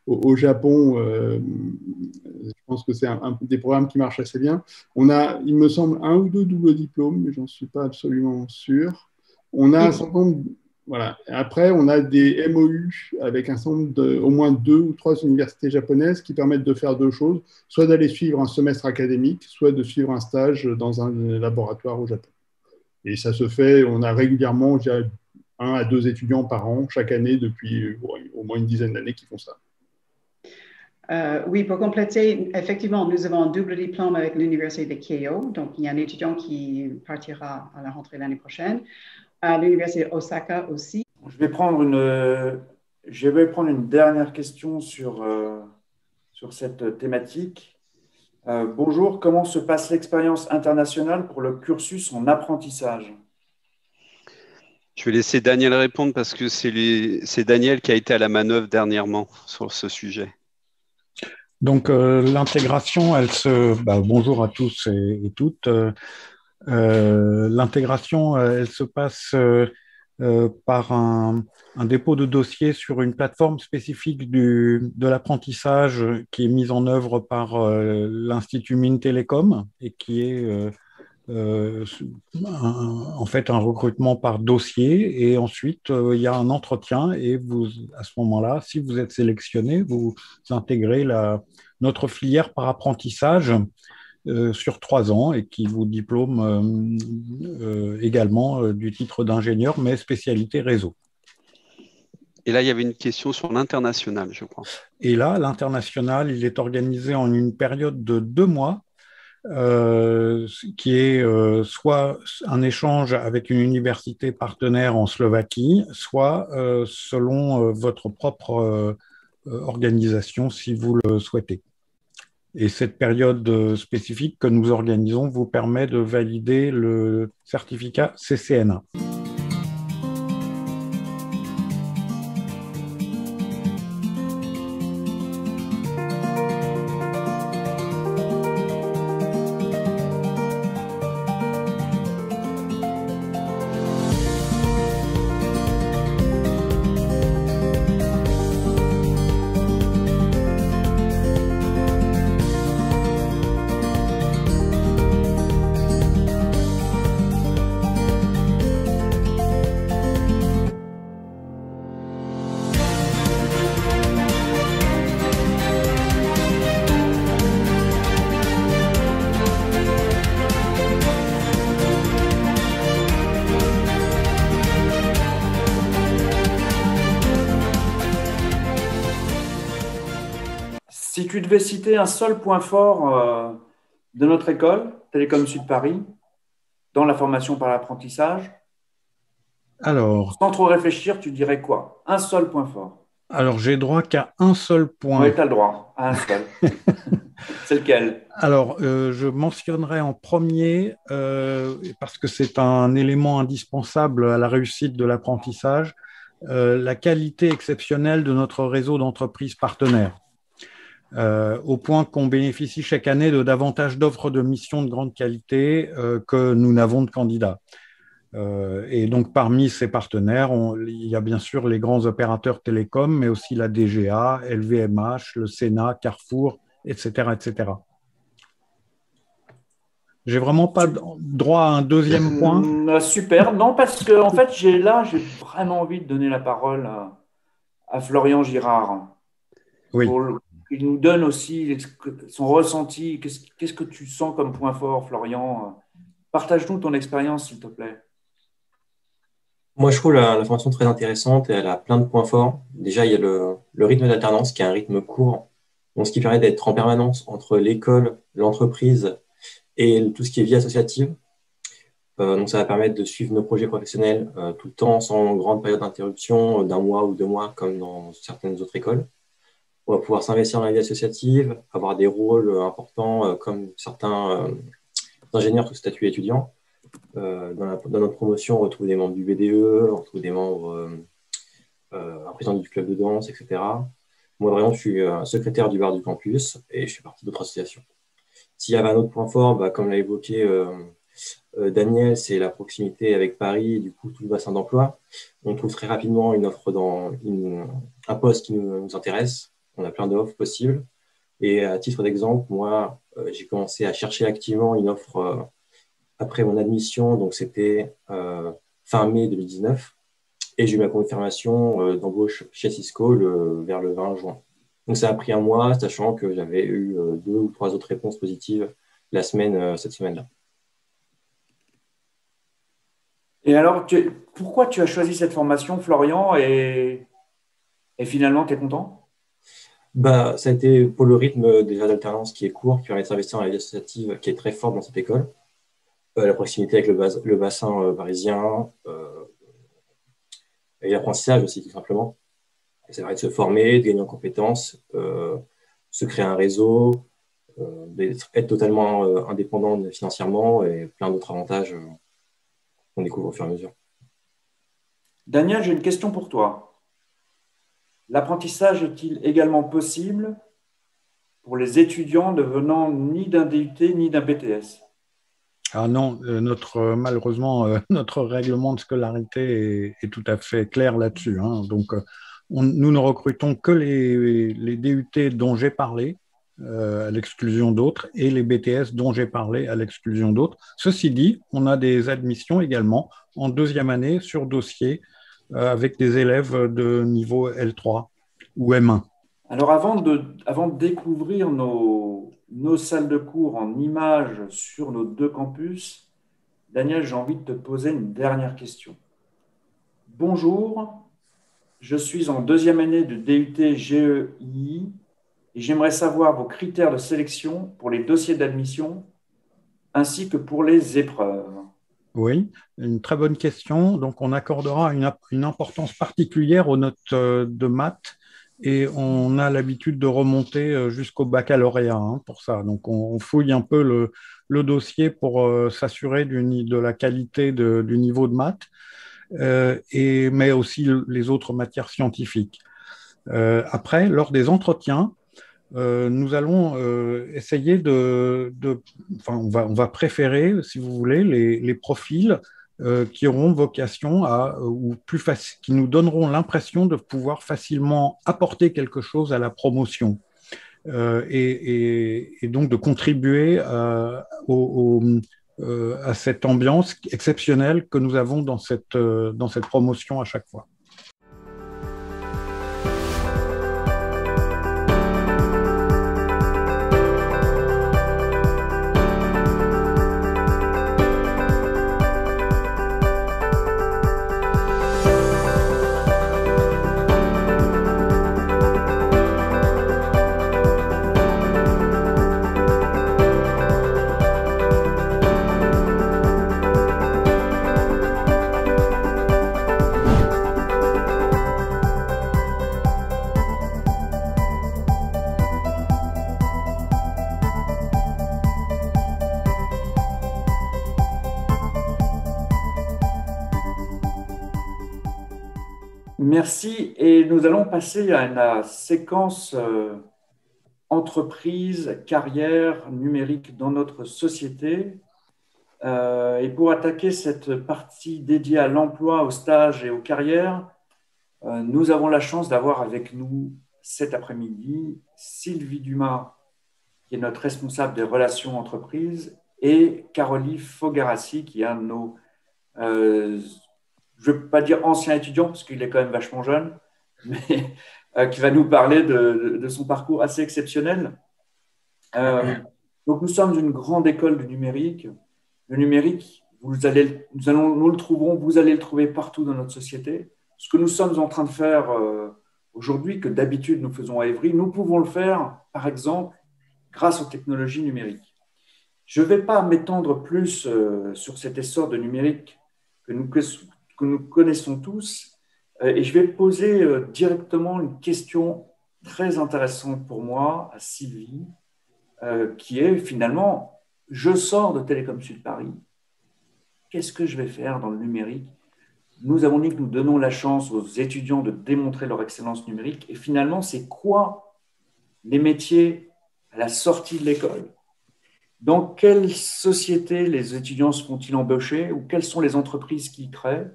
au Japon, je pense que c'est un des programmes qui marchent assez bien. On a, il me semble, un ou deux doubles diplômes, mais j'en suis pas absolument sûr. On a un certain nombre, voilà. Après, on a des MOU avec un certain nombre au moins 2 ou 3 universités japonaises qui permettent de faire deux choses, soit d'aller suivre un semestre académique, soit de suivre un stage dans un laboratoire au Japon. Et ça se fait, on a régulièrement 1 à 2 étudiants par an, chaque année, depuis au moins une dizaine d'années qui font ça. Oui, pour compléter, effectivement, nous avons un double diplôme avec l'Université de Keio. Donc, il y a un étudiant qui partira à la rentrée l'année prochaine. À l'Université Osaka aussi. Je vais prendre une dernière question sur cette thématique. Bonjour, comment se passe l'expérience internationale pour le cursus en apprentissage? Je vais laisser Daniel répondre parce que c'est Daniel qui a été à la manœuvre dernièrement sur ce sujet. Donc, l'intégration, bonjour à tous et toutes. L'intégration, elle se passe par un dépôt de dossier sur une plateforme spécifique de l'apprentissage qui est mise en œuvre par l'Institut Mines Télécom et qui est en fait un recrutement par dossier. Et ensuite, il y a un entretien et à ce moment-là, si vous êtes sélectionné, vous intégrez notre filière par apprentissage sur 3 ans et qui vous diplôme également du titre d'ingénieur, mais spécialité réseau. Et là, il y avait une question sur l'international, je crois. Et là, l'international, il est organisé en une période de 2 mois qui est soit un échange avec une université partenaire en Slovaquie, soit selon votre propre organisation si vous le souhaitez. Et cette période spécifique que nous organisons vous permet de valider le certificat CCNA. Si tu devais citer un seul point fort de notre école, Télécom Sud Paris, dans la formation par l'apprentissage, alors, sans trop réfléchir, tu dirais quoi? Un seul point fort. Alors, j'ai droit qu'à un seul point. Oui, tu as le droit à un seul. C'est lequel? Alors, je mentionnerai en premier, parce que c'est un élément indispensable à la réussite de l'apprentissage, la qualité exceptionnelle de notre réseau d'entreprises partenaires. Au point qu'on bénéficie chaque année de davantage d'offres de missions de grande qualité que nous n'avons de candidats. Et donc, parmi ces partenaires, il y a bien sûr les grands opérateurs télécoms, mais aussi la DGA, LVMH, le Sénat, Carrefour, etc., etc. J'ai vraiment pas droit à un deuxième point. Super. Non, parce que en fait, j'ai vraiment envie de donner la parole à Florian Girard. Oui. Il nous donne aussi son ressenti. Qu'est-ce que tu sens comme point fort, Florian? Partage-nous ton expérience, s'il te plaît. Moi, je trouve la formation très intéressante et elle a plein de points forts. Déjà, il y a le rythme d'alternance qui est un rythme court, donc ce qui permet d'être en permanence entre l'école, l'entreprise et tout ce qui est vie associative. Donc, ça va permettre de suivre nos projets professionnels tout le temps, sans grande période d'interruption d'un mois ou 2 mois, comme dans certaines autres écoles. On va pouvoir s'investir dans la vie associative, avoir des rôles importants comme certains ingénieurs sous statut étudiant. Dans notre promotion, on retrouve des membres du BDE, on retrouve des membres, un président du club de danse, etc. Moi, vraiment, je suis secrétaire du bar du campus et je fais partie d'autres associations. S'il y avait un autre point fort, comme l'a évoqué Daniel, c'est la proximité avec Paris et du coup tout le bassin d'emploi. On trouve très rapidement une offre un poste qui nous intéresse. On a plein d'offres possibles. Et à titre d'exemple, moi, j'ai commencé à chercher activement une offre après mon admission, donc c'était fin mai 2019, et j'ai eu ma confirmation d'embauche chez Cisco vers le 20 juin. Donc ça a pris un mois, sachant que j'avais eu 2 ou 3 autres réponses positives cette semaine-là. Et alors, pourquoi tu as choisi cette formation, Florian, et finalement, tu es content? Ça a été pour le rythme déjà d'alternance qui est court, qui permet de s'investir dans la vie associative, qui est très forte dans cette école. La proximité avec le bassin parisien et l'apprentissage aussi, tout simplement. Et ça permet de se former, de gagner en compétences, se créer un réseau, être totalement indépendant financièrement et plein d'autres avantages qu'on découvre au fur et à mesure. Daniel, j'ai une question pour toi. L'apprentissage est-il également possible pour les étudiants ne venant ni d'un DUT ni d'un BTS? Ah non, malheureusement, notre règlement de scolarité est tout à fait clair là-dessus. Donc, nous ne recrutons que les DUT dont j'ai parlé, à l'exclusion d'autres, et les BTS dont j'ai parlé, à l'exclusion d'autres. Ceci dit, on a des admissions également en 2e année sur dossier avec des élèves de niveau L3 ou M1. Alors, avant de découvrir nos salles de cours en images sur nos 2 campus, Daniel, j'ai envie de te poser une dernière question. Bonjour, je suis en 2e année de DUT GEI et j'aimerais savoir vos critères de sélection pour les dossiers d'admission ainsi que pour les épreuves? Oui, une très bonne question. Donc, on accordera une importance particulière aux notes de maths et on a l'habitude de remonter jusqu'au baccalauréat pour ça. Donc, on fouille un peu le dossier pour s'assurer de la qualité du niveau de maths, mais aussi les autres matières scientifiques. Après, lors des entretiens, nous allons essayer enfin, on va préférer, si vous voulez, les profils qui auront vocation qui nous donneront l'impression de pouvoir facilement apporter quelque chose à la promotion et donc de contribuer à cette ambiance exceptionnelle que nous avons dans cette promotion à chaque fois. Merci. Et nous allons passer à la séquence entreprise, carrière numérique dans notre société. Et pour attaquer cette partie dédiée à l'emploi, au stage et aux carrières, nous avons la chance d'avoir avec nous cet après-midi Sylvie Dumas, qui est notre responsable des relations entreprises, et Caroline Fogarassi, qui est un de nos, je ne veux pas dire ancien étudiant, parce qu'il est quand même vachement jeune, mais qui va nous parler de son parcours assez exceptionnel. Donc, nous sommes une grande école du numérique. Le numérique, vous allez le trouver partout dans notre société. Ce que nous sommes en train de faire aujourd'hui, que d'habitude nous faisons à Évry, nous pouvons le faire, par exemple, grâce aux technologies numériques. Je ne vais pas m'étendre plus sur cet essor de numérique que nous connaissons tous, et je vais poser directement une question très intéressante pour moi à Sylvie, qui est finalement, je sors de Télécom Sud Paris, qu'est-ce que je vais faire dans le numérique? Nous avons dit que nous donnons la chance aux étudiants de démontrer leur excellence numérique, et finalement, c'est quoi les métiers à la sortie de l'école? Dans quelle société les étudiants se font-ils embaucher, ou quelles sont les entreprises qui créent?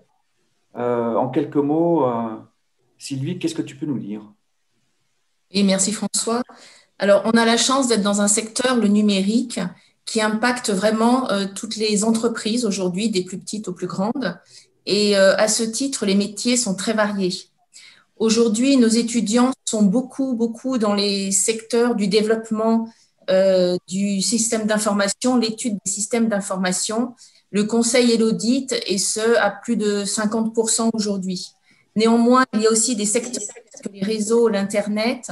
En quelques mots, Sylvie, qu'est-ce que tu peux nous dire? Et merci François. Alors, on a la chance d'être dans un secteur, le numérique, qui impacte vraiment toutes les entreprises aujourd'hui, des plus petites aux plus grandes. Et à ce titre, les métiers sont très variés. Aujourd'hui, nos étudiants sont beaucoup dans les secteurs du développement du système d'information, l'étude des systèmes d'information, le conseil et l'audit, et ce, à plus de 50% aujourd'hui. Néanmoins, il y a aussi des secteurs comme les réseaux, l'Internet,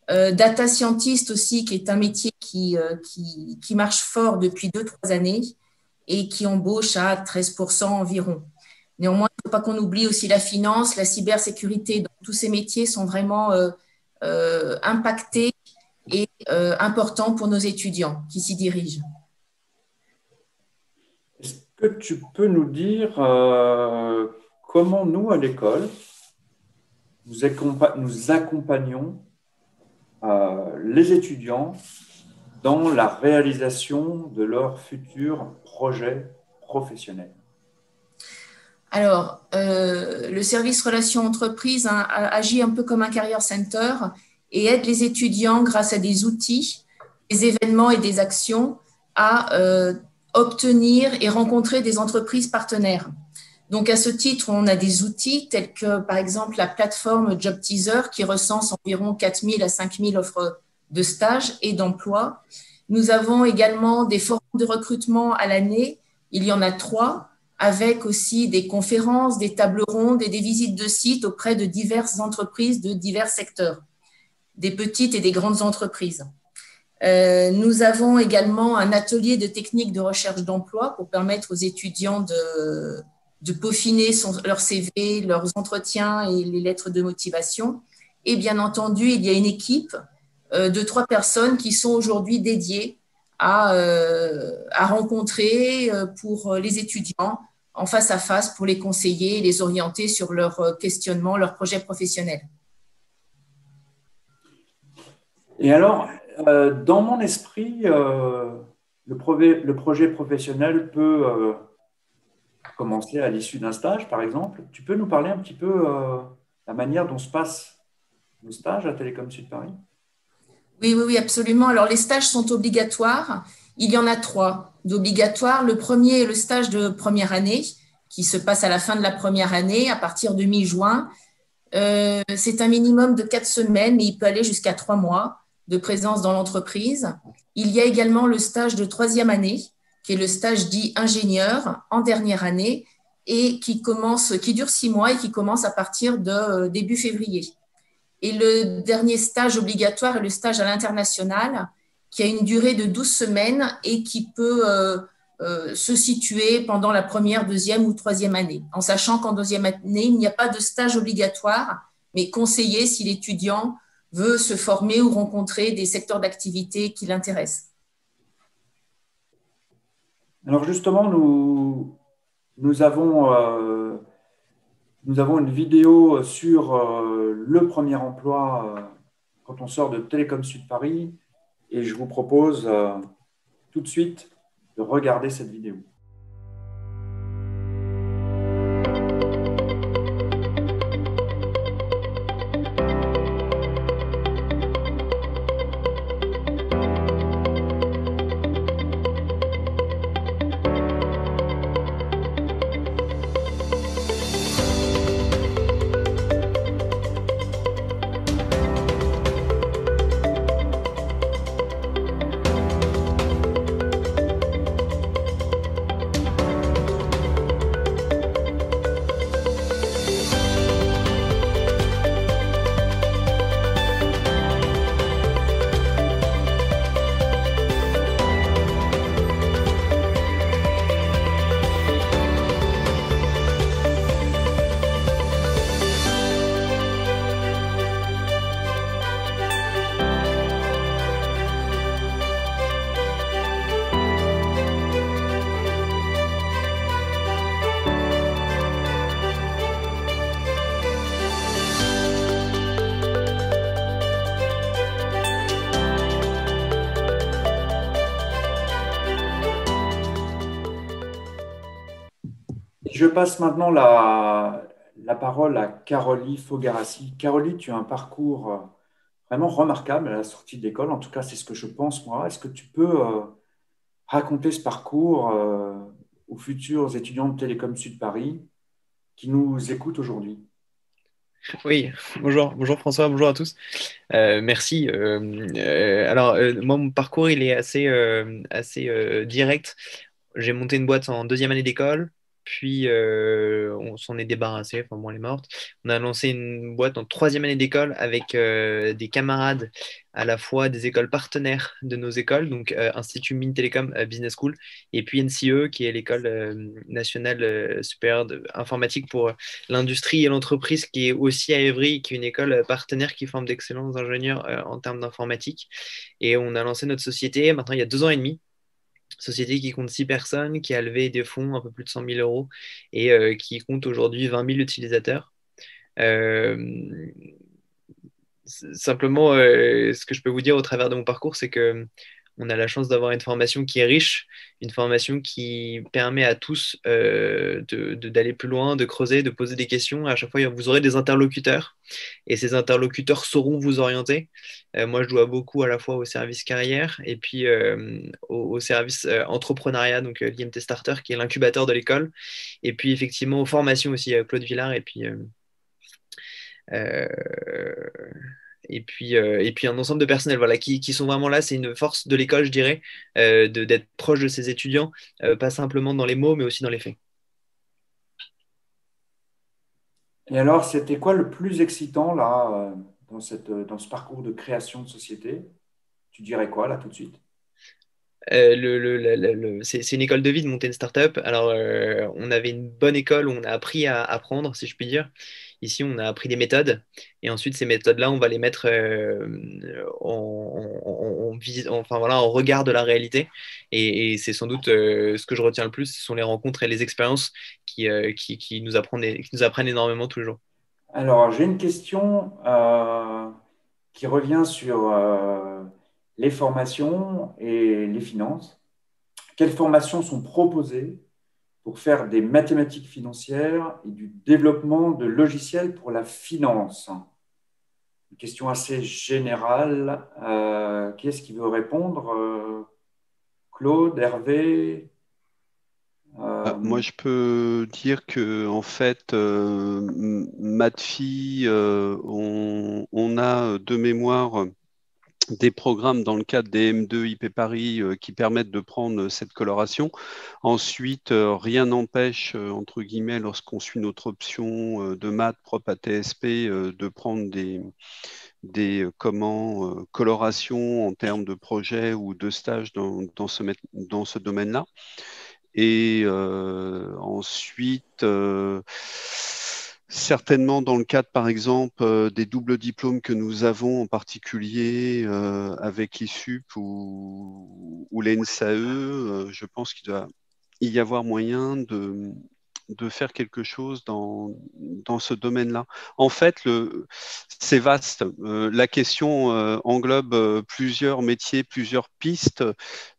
data scientist aussi, qui est un métier qui marche fort depuis 2-3 années et qui embauche à 13% environ. Néanmoins, il ne faut pas qu'on oublie aussi la finance, la cybersécurité. Donc, tous ces métiers sont vraiment impactés et importants pour nos étudiants qui s'y dirigent. Est-ce que tu peux nous dire comment nous, à l'école, nous accompagnons les étudiants dans la réalisation de leurs futurs projets professionnels? Alors, le service Relations Entreprises agit un peu comme un Career Center et aide les étudiants grâce à des outils, des événements et des actions à obtenir et rencontrer des entreprises partenaires. Donc, à ce titre, on a des outils tels que, par exemple, la plateforme Job Teaser qui recense environ 4 000 à 5 000 offres de stage et d'emploi. Nous avons également des forums de recrutement à l'année. Il y en a 3, avec aussi des conférences, des tables rondes et des visites de sites auprès de diverses entreprises de divers secteurs, des petites et des grandes entreprises. Nous avons également un atelier de techniques de recherche d'emploi pour permettre aux étudiants de peaufiner leur CV, leurs entretiens et les lettres de motivation. Et bien entendu, il y a une équipe de 3 personnes qui sont aujourd'hui dédiées à rencontrer pour les étudiants en face à face pour les conseiller et les orienter sur leurs questionnements, leurs projets professionnels. Et alors, dans mon esprit, le projet professionnel peut commencer à l'issue d'un stage, par exemple. Tu peux nous parler un petit peu la manière dont se passe le stage à Télécom Sud Paris? Oui, absolument. Alors, les stages sont obligatoires. Il y en a 3 d'obligatoires. Le premier est le stage de première année, qui se passe à la fin de la première année, à partir de mi-juin. C'est un minimum de 4 semaines, mais il peut aller jusqu'à 3 mois de présence dans l'entreprise. Il y a également le stage de 3e année, qui est le stage dit ingénieur en dernière année, et qui dure 6 mois et qui commence à partir de début février. Et le dernier stage obligatoire est le stage à l'international, qui a une durée de 12 semaines et qui peut se situer pendant la première, 2e ou 3e année, en sachant qu'en 2e année, il n'y a pas de stage obligatoire, mais conseillé si l'étudiant veut se former ou rencontrer des secteurs d'activité qui l'intéressent. Alors justement, nous avons une vidéo sur le premier emploi quand on sort de Télécom Sud Paris et je vous propose tout de suite de regarder cette vidéo. Je passe maintenant la parole à Carolie Fogarassi. Carolie, tu as un parcours vraiment remarquable à la sortie de l'école. En tout cas, c'est ce que je pense, moi. Est-ce que tu peux raconter ce parcours aux futurs étudiants de Télécom Sud Paris qui nous écoutent aujourd'hui? Oui, bonjour François, bonjour à tous. Merci. Moi, mon parcours, il est assez direct. J'ai monté une boîte en 2e année d'école, puis on s'en est débarrassé, enfin bon, elle est morte. On a lancé une boîte en 3e année d'école avec des camarades à la fois des écoles partenaires de nos écoles, donc Institut Mines Télécom Business School, et puis NCE, qui est l'école nationale supérieure informatique pour l'industrie et l'entreprise, qui est aussi à Évry, qui est une école partenaire qui forme d'excellents ingénieurs en termes d'informatique. Et on a lancé notre société, maintenant il y a 2 ans et demi. Société qui compte 6 personnes, qui a levé des fonds un peu plus de 100 000 euros et qui compte aujourd'hui 20 000 utilisateurs. Simplement, ce que je peux vous dire au travers de mon parcours, c'est que on a la chance d'avoir une formation qui est riche, une formation qui permet à tous d'aller plus loin, de creuser, de poser des questions. À chaque fois, vous aurez des interlocuteurs et ces interlocuteurs sauront vous orienter. Moi, je dois beaucoup à la fois au service carrière et puis au service entrepreneuriat, donc l'IMT Starter, qui est l'incubateur de l'école, et puis effectivement aux formations aussi, Claude Villard, et puis un ensemble de personnel voilà, qui sont vraiment là. C'est une force de l'école, je dirais, d'être proche de ses étudiants, pas simplement dans les mots, mais aussi dans les faits. Et alors, c'était quoi le plus excitant là, dans ce parcours de création de société? tu dirais quoi là tout de suite? C'est une école de vie de monter une startup. Alors, on avait une bonne école où on a appris à apprendre, si je puis dire. Ici, on a appris des méthodes. Et ensuite, ces méthodes-là, on va les mettre enfin, voilà, en regard de la réalité. Et c'est sans doute ce que je retiens le plus, ce sont les rencontres et les expériences qui nous apprennent énormément tous les jours. Alors, j'ai une question qui revient sur les formations et les finances. Quelles formations sont proposées pour faire des mathématiques financières et du développement de logiciels pour la finance? Une question assez générale. Qui est-ce qui veut répondre? Claude, Hervé? Moi, je peux dire que en fait, Matfi, on a de mémoire des programmes dans le cadre des M2 IP Paris qui permettent de prendre cette coloration. Ensuite, rien n'empêche, entre guillemets, lorsqu'on suit notre option de maths propre à TSP, de prendre des colorations en termes de projet ou de stage dans ce domaine-là. Et ensuite, certainement dans le cadre, par exemple, des doubles diplômes que nous avons, en particulier avec l'ISUP ou l'ENSAE, je pense qu'il doit y avoir moyen de faire quelque chose dans ce domaine-là. En fait, c'est vaste. La question englobe plusieurs métiers, plusieurs pistes.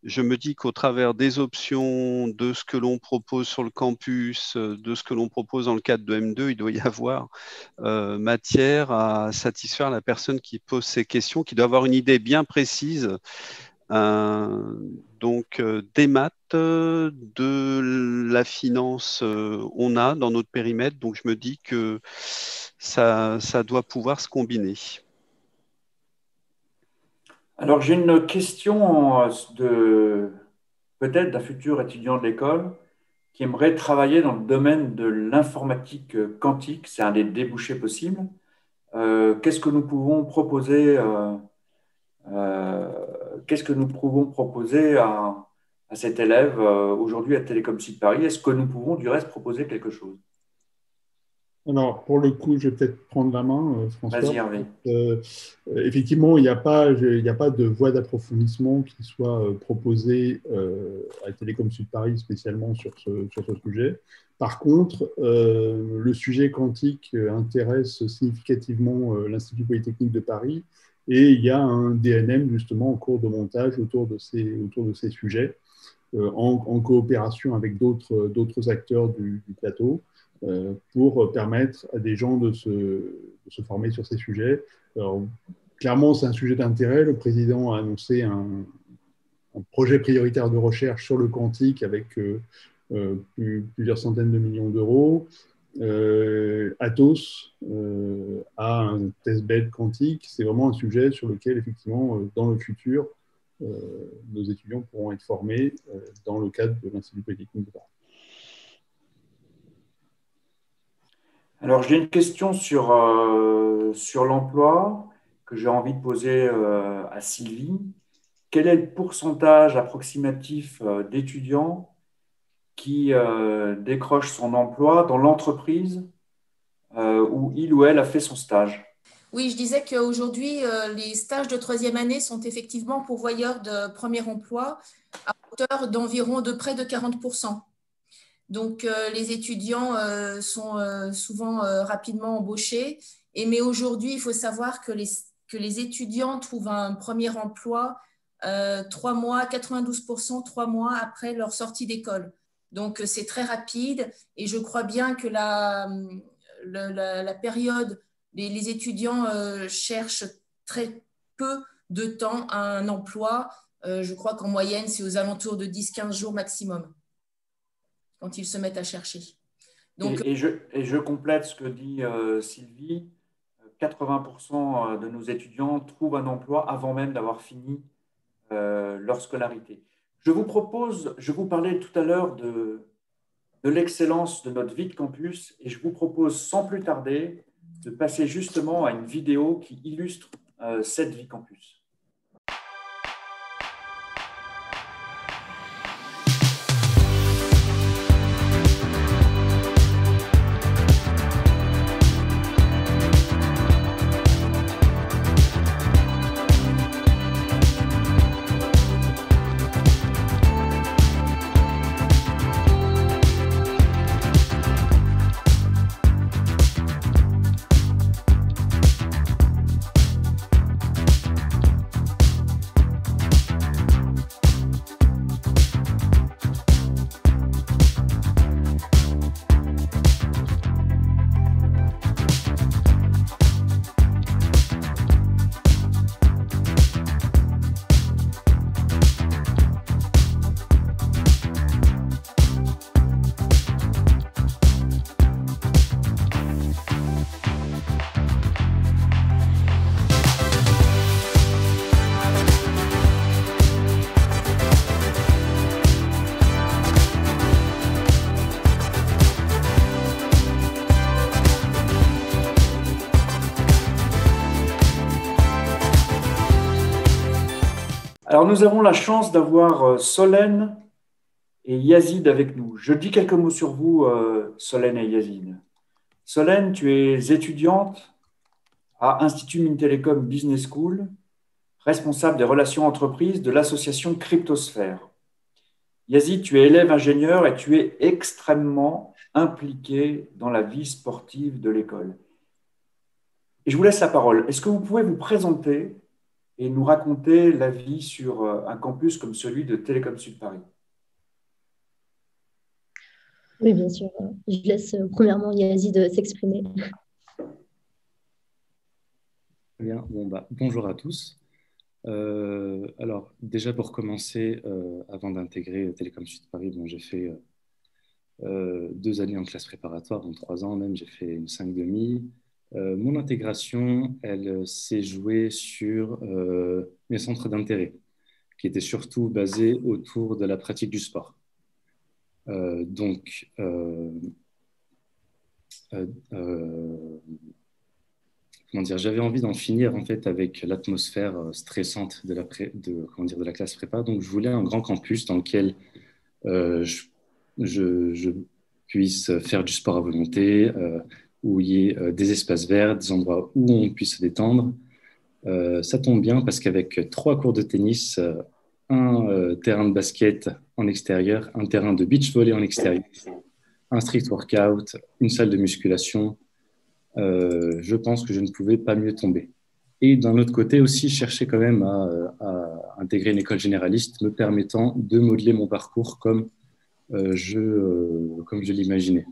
Je me dis qu'au travers des options, de ce que l'on propose sur le campus, de ce que l'on propose dans le cadre de M2, il doit y avoir matière à satisfaire la personne qui pose ces questions, qui doit avoir une idée bien précise. Donc, des maths, de la finance, on a dans notre périmètre. Donc, je me dis que ça doit pouvoir se combiner. Alors, j'ai une question peut-être d'un futur étudiant de l'école qui aimerait travailler dans le domaine de l'informatique quantique. C'est un des débouchés possibles. Qu'est-ce que nous pouvons proposer à cet élève aujourd'hui à Télécom Sud Paris? Est-ce que nous pouvons du reste proposer quelque chose? Alors, pour le coup, je vais peut-être prendre la main, François. Vas-y, Hervé. Effectivement, il n'y a pas de voie d'approfondissement qui soit proposée à Télécom Sud Paris spécialement sur ce sujet. Par contre, le sujet quantique intéresse significativement l'Institut Polytechnique de Paris et il y a un DNM justement en cours de montage autour de ces sujets en coopération avec d'autres acteurs du plateau. Pour permettre à des gens de se former sur ces sujets. Alors, clairement, c'est un sujet d'intérêt. Le président a annoncé un projet prioritaire de recherche sur le quantique avec plusieurs centaines de millions d'euros. Atos a un testbed quantique. C'est vraiment un sujet sur lequel, effectivement, dans le futur, nos étudiants pourront être formés dans le cadre de l'Institut Polytechnique de Paris. Alors, j'ai une question sur l'emploi que j'ai envie de poser à Sylvie. Quel est le pourcentage approximatif d'étudiants qui décrochent son emploi dans l'entreprise où il ou elle a fait son stage? Oui, je disais qu'aujourd'hui, les stages de troisième année sont effectivement pourvoyeurs de premier emploi à hauteur d'environ de près de 40%. Donc, les étudiants sont souvent rapidement embauchés. Mais aujourd'hui, il faut savoir que les étudiants trouvent un premier emploi 3 mois, 92%, 3 mois après leur sortie d'école. Donc, c'est très rapide. Et je crois bien que la période, les étudiants cherchent très peu de temps un emploi. Je crois qu'en moyenne, c'est aux alentours de 10-15 jours maximum quand ils se mettent à chercher. Donc, et je complète ce que dit Sylvie. 80% de nos étudiants trouvent un emploi avant même d'avoir fini leur scolarité. Je vous parlais tout à l'heure de l'excellence de notre vie de campus et je vous propose sans plus tarder de passer justement à une vidéo qui illustre cette vie campus. Alors, nous avons la chance d'avoir Solène et Yazid avec nous. Je dis quelques mots sur vous, Solène et Yazid. Solène, tu es étudiante à Institut Mintelecom Business School, responsable des relations entreprises de l'association Cryptosphère. Yazid, tu es élève ingénieur et tu es extrêmement impliqué dans la vie sportive de l'école. Et je vous laisse la parole. Est-ce que vous pouvez vous présenter et nous raconter la vie sur un campus comme celui de Télécom Sud Paris? Oui, bien sûr. Je laisse premièrement Yazid s'exprimer. Bien, bonjour à tous. Alors, déjà pour commencer, avant d'intégrer Télécom Sud Paris, j'ai fait 2 années en classe préparatoire, en 3 ans même, j'ai fait une 5,5. Mon intégration, elle s'est jouée sur mes centres d'intérêt, qui étaient surtout basés autour de la pratique du sport. J'avais envie d'en finir en fait avec l'atmosphère stressante de la classe prépa. Donc, je voulais un grand campus dans lequel je puisse faire du sport à volonté, où il y ait des espaces verts, des endroits où on puisse se détendre. Ça tombe bien parce qu'avec 3 cours de tennis, un terrain de basket en extérieur, un terrain de beach volley en extérieur, un street workout, une salle de musculation, je pense que je ne pouvais pas mieux tomber. Et d'un autre côté aussi, chercher quand même à intégrer une école généraliste me permettant de modeler mon parcours comme je l'imaginais.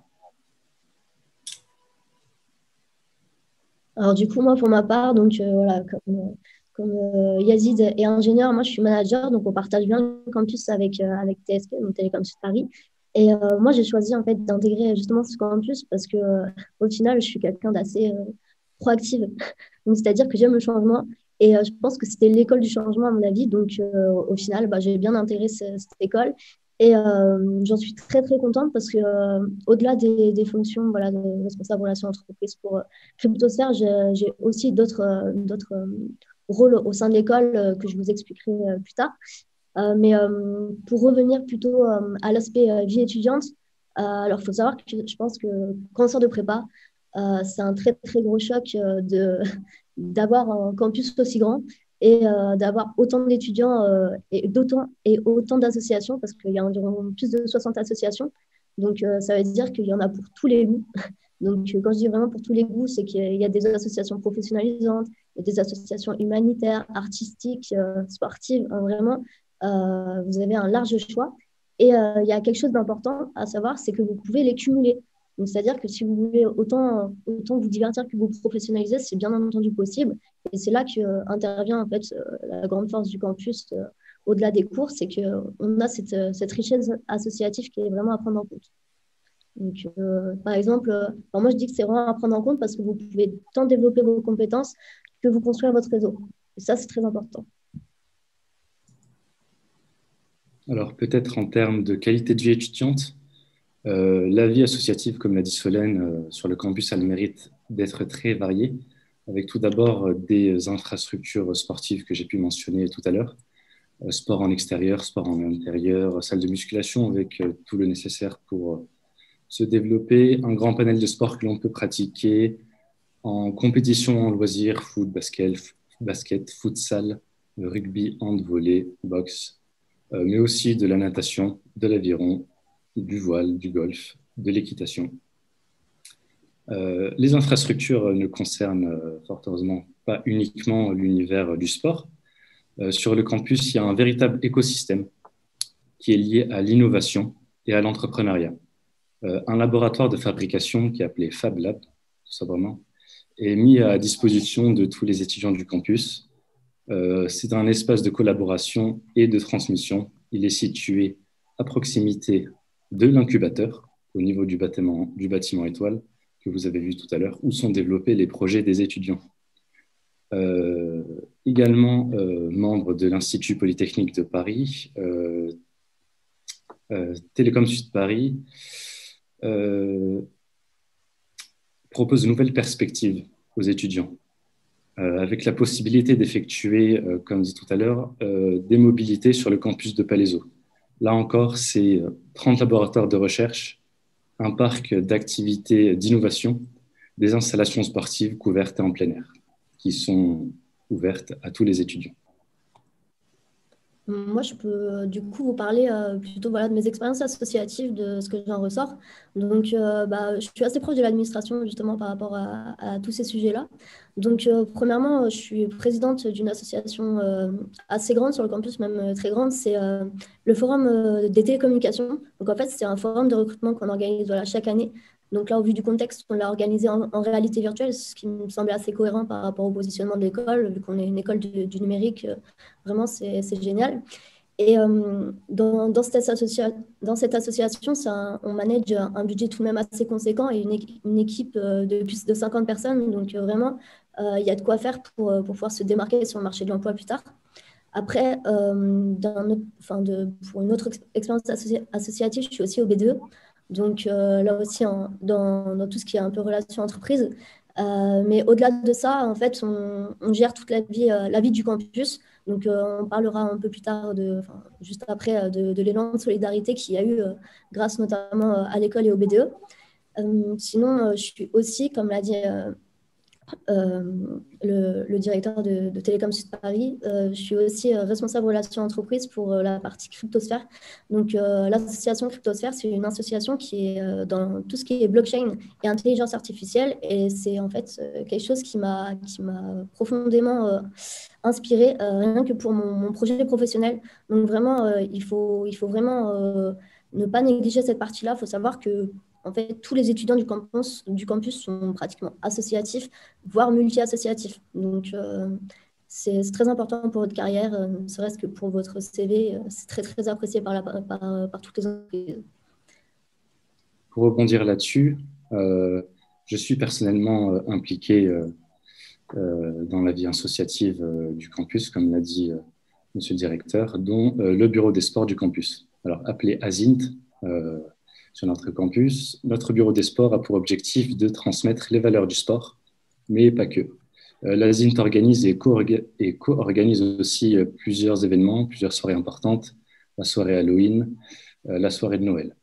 Alors du coup, moi, pour ma part, donc voilà, comme Yazid est ingénieur, moi, je suis manager, donc on partage bien le campus avec TSP, donc Télécom Sud Paris. Et moi, j'ai choisi en fait d'intégrer justement ce campus parce que au final, je suis quelqu'un d'assez proactive. Donc, c'est-à-dire que j'aime le changement et je pense que c'était l'école du changement à mon avis. Donc, au final, j'ai bien intégré cette école et j'en suis très très contente parce que au-delà des fonctions voilà, de responsable relations entreprises pour Cryptosphère, j'ai aussi d'autres rôles au sein de l'école que je vous expliquerai plus tard. Mais pour revenir plutôt à l'aspect vie étudiante, alors il faut savoir que je pense que quand on sort de prépa, c'est un très très gros choc d'avoir un campus aussi grand et d'avoir autant d'étudiants et autant d'associations, parce qu'il y a environ plus de 60 associations. Donc ça veut dire qu'il y en a pour tous les goûts. Donc quand je dis vraiment pour tous les goûts, c'est qu'il y a des associations professionnalisantes, il y a des associations humanitaires, artistiques, sportives, hein, vraiment. Vous avez un large choix. Et il y a quelque chose d'important à savoir, c'est que vous pouvez les cumuler. C'est-à-dire que si vous voulez autant vous divertir que vous professionnaliser, c'est bien entendu possible. Et c'est là qu'intervient en fait la grande force du campus au-delà des cours, c'est qu'on a cette richesse associative qui est vraiment à prendre en compte. Donc, par exemple, moi je dis que c'est vraiment à prendre en compte parce que vous pouvez tant développer vos compétences que vous construire votre réseau. Et ça, c'est très important. Alors, peut-être en termes de qualité de vie étudiante, la vie associative, comme l'a dit Solène, sur le campus, a le mérite d'être très variée, avec tout d'abord des infrastructures sportives que j'ai pu mentionner tout à l'heure, sport en extérieur, sport en intérieur, salle de musculation avec tout le nécessaire pour se développer, un grand panel de sports que l'on peut pratiquer en compétition, en loisirs, foot, basket, futsal, rugby, hand, volley, boxe, mais aussi de la natation, de l'aviron, du voile, du golf, de l'équitation. Les infrastructures ne concernent fort heureusement pas uniquement l'univers du sport. Sur le campus, il y a un véritable écosystème qui est lié à l'innovation et à l'entrepreneuriat. Un laboratoire de fabrication qui est appelé Fab Lab, tout simplement, est mis à disposition de tous les étudiants du campus. C'est un espace de collaboration et de transmission. Il est situé à proximité de l'incubateur, au niveau du bâtiment étoile, que vous avez vu tout à l'heure, où sont développés les projets des étudiants. Également membre de l'Institut Polytechnique de Paris, Télécom Sud Paris propose de nouvelles perspectives aux étudiants. avec la possibilité d'effectuer, comme dit tout à l'heure, des mobilités sur le campus de Palaiseau. Là encore, c'est 30 laboratoires de recherche, un parc d'activités d'innovation, des installations sportives couvertes et en plein air, qui sont ouvertes à tous les étudiants. Moi, je peux du coup vous parler plutôt voilà, de mes expériences associatives, de ce que j'en ressors. Donc, je suis assez proche de l'administration justement par rapport à tous ces sujets-là. Donc, premièrement, je suis présidente d'une association assez grande sur le campus, même très grande. C'est le Forum des télécommunications. Donc, en fait, c'est un forum de recrutement qu'on organise voilà, chaque année. Donc là, au vu du contexte, on l'a organisé en réalité virtuelle, ce qui me semblait assez cohérent par rapport au positionnement de l'école, vu qu'on est une école du numérique. Vraiment, c'est génial. Et dans cette association, on manage un budget tout de même assez conséquent et une équipe de plus de 50 personnes. Donc vraiment, il y a de quoi faire pour pouvoir se démarquer sur le marché de l'emploi plus tard. Après, pour une autre expérience associative, je suis aussi au BDE. Donc là aussi, dans tout ce qui est un peu relation entreprise. Mais au-delà de ça, en fait, on gère toute la vie du campus. Donc, on parlera un peu plus tard, juste après, de l'élan de solidarité qu'il y a eu grâce notamment à l'école et au BDE. Sinon, je suis aussi, comme l'a dit le directeur de Télécom Sud Paris, je suis aussi responsable relations entreprises pour la partie Cryptosphère. Donc, l'association Cryptosphère, c'est une association qui est dans tout ce qui est blockchain et intelligence artificielle. Et c'est en fait quelque chose qui m'a profondément inspirée, rien que pour mon projet professionnel. Donc, vraiment, il faut vraiment ne pas négliger cette partie-là. Il faut savoir que en fait, tous les étudiants du campus sont pratiquement associatifs, voire multi-associatifs. Donc, c'est très important pour votre carrière, ne serait-ce que pour votre CV. C'est très, très apprécié par toutes les entreprises. Pour rebondir là-dessus, je suis personnellement impliqué dans la vie associative du campus, comme l'a dit monsieur le directeur, dont le bureau des sports du campus. Alors, appelé ASINT, sur notre campus, notre bureau des sports a pour objectif de transmettre les valeurs du sport, mais pas que. L'ASINT organise et co-organise aussi plusieurs événements, plusieurs soirées importantes, la soirée Halloween, la soirée de Noël.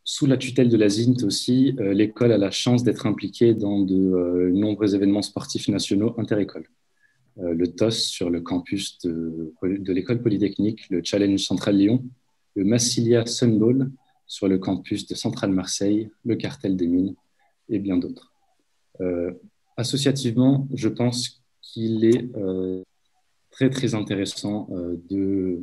Sous la tutelle de l'ASINT aussi, l'école a la chance d'être impliquée dans de nombreux événements sportifs nationaux interécoles. Le TOS sur le campus de l'école polytechnique, le Challenge Central Lyon, le Massilia Sunball sur le campus de Centrale Marseille, le Cartel des Mines et bien d'autres. Associativement, je pense qu'il est très, très intéressant de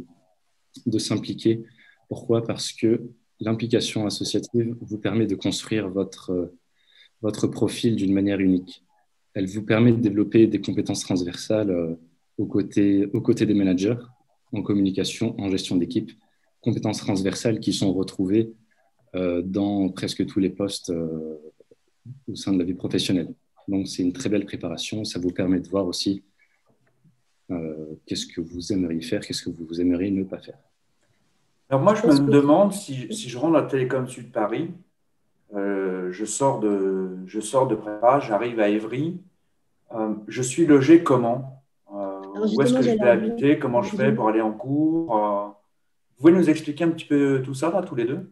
s'impliquer. Pourquoi ? Parce que l'implication associative vous permet de construire votre profil d'une manière unique. Elle vous permet de développer des compétences transversales aux côtés des managers, en communication, en gestion d'équipe, compétences transversales qui sont retrouvées dans presque tous les postes au sein de la vie professionnelle. Donc, c'est une très belle préparation. Ça vous permet de voir aussi qu'est-ce que vous aimeriez faire, qu'est-ce que vous aimeriez ne pas faire. Alors moi, je me demande si je rentre à Télécom Sud Paris, je sors de prépa, j'arrive à Évry, je suis logé comment ? Où est-ce que je vais habiter ? Comment je fais pour aller en cours ? Vous pouvez nous expliquer un petit peu tout ça, là, tous les deux ?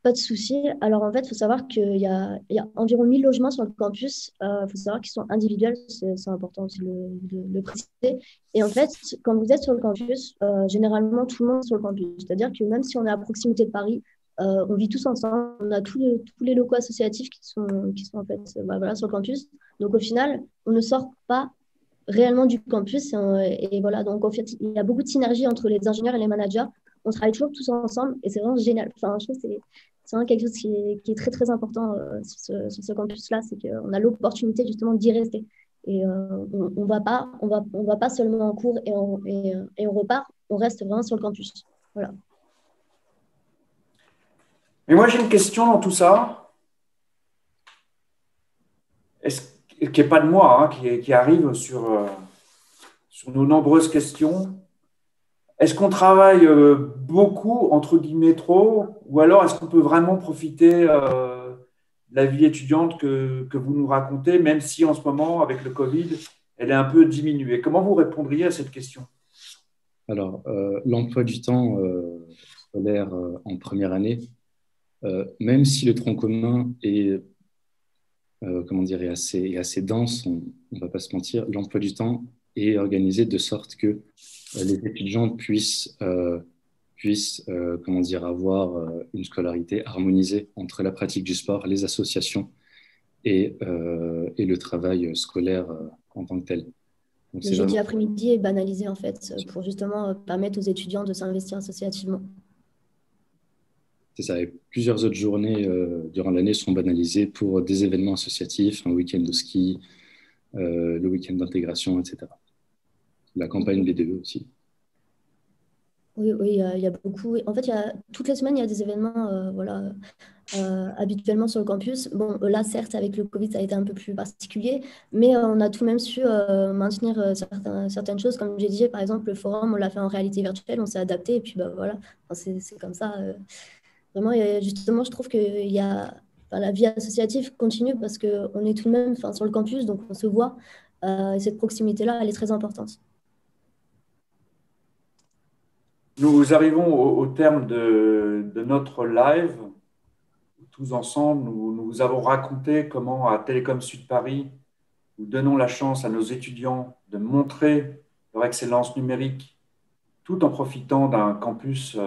Pas de souci. Alors, en fait, il faut savoir qu'il y a environ 1000 logements sur le campus. Il faut savoir qu'ils sont individuels, c'est important aussi de le préciser. Et en fait, quand vous êtes sur le campus, généralement, tout le monde est sur le campus. C'est-à-dire que même si on est à proximité de Paris, on vit tous ensemble. On a tous les locaux associatifs qui sont en fait sur le campus. Donc, au final, on ne sort pas réellement du campus. Et voilà, donc en fait, il y a beaucoup de synergie entre les ingénieurs et les managers. On travaille toujours tous ensemble et c'est vraiment génial. Enfin, je trouve que c'est vraiment quelque chose qui est très, très important sur ce campus-là, c'est qu'on a l'opportunité justement d'y rester. Et on va pas seulement en cours et on repart, on reste vraiment sur le campus. Voilà. Mais moi, j'ai une question dans tout ça. Qui n'est pas de moi, hein, qui arrive sur nos nombreuses questions. Est-ce qu'on travaille beaucoup, entre guillemets, trop, ou alors est-ce qu'on peut vraiment profiter la vie étudiante que vous nous racontez, même si en ce moment, avec le Covid, elle est un peu diminuée. Comment vous répondriez à cette question? Alors, l'emploi du temps scolaire en première année, même si le tronc commun est, est assez dense, on ne va pas se mentir, l'emploi du temps est organisé de sorte que les étudiants puissent avoir une scolarité harmonisée entre la pratique du sport, les associations et le travail scolaire en tant que tel. Donc, le jeudi après-midi est banalisé en fait, pour justement permettre aux étudiants de s'investir associativement. C'est ça, et plusieurs autres journées durant l'année sont banalisées pour des événements associatifs, un week-end de ski, le week-end d'intégration, etc. La campagne BDE aussi. Oui, il y a beaucoup. En fait, toutes les semaines, il y a des événements habituellement sur le campus. Bon, là, certes, avec le Covid, ça a été un peu plus particulier, mais on a tout de même su maintenir certaines choses. Comme j'ai dit, par exemple, le forum, on l'a fait en réalité virtuelle, on s'est adapté, et puis voilà, c'est comme ça. Vraiment, justement, je trouve que la vie associative continue parce qu'on est tout de même sur le campus, donc on se voit. Et cette proximité-là, elle est très importante. Nous arrivons au terme de notre live. Tous ensemble, nous vous avons raconté comment, à Télécom Sud Paris, nous donnons la chance à nos étudiants de montrer leur excellence numérique tout en profitant d'un campus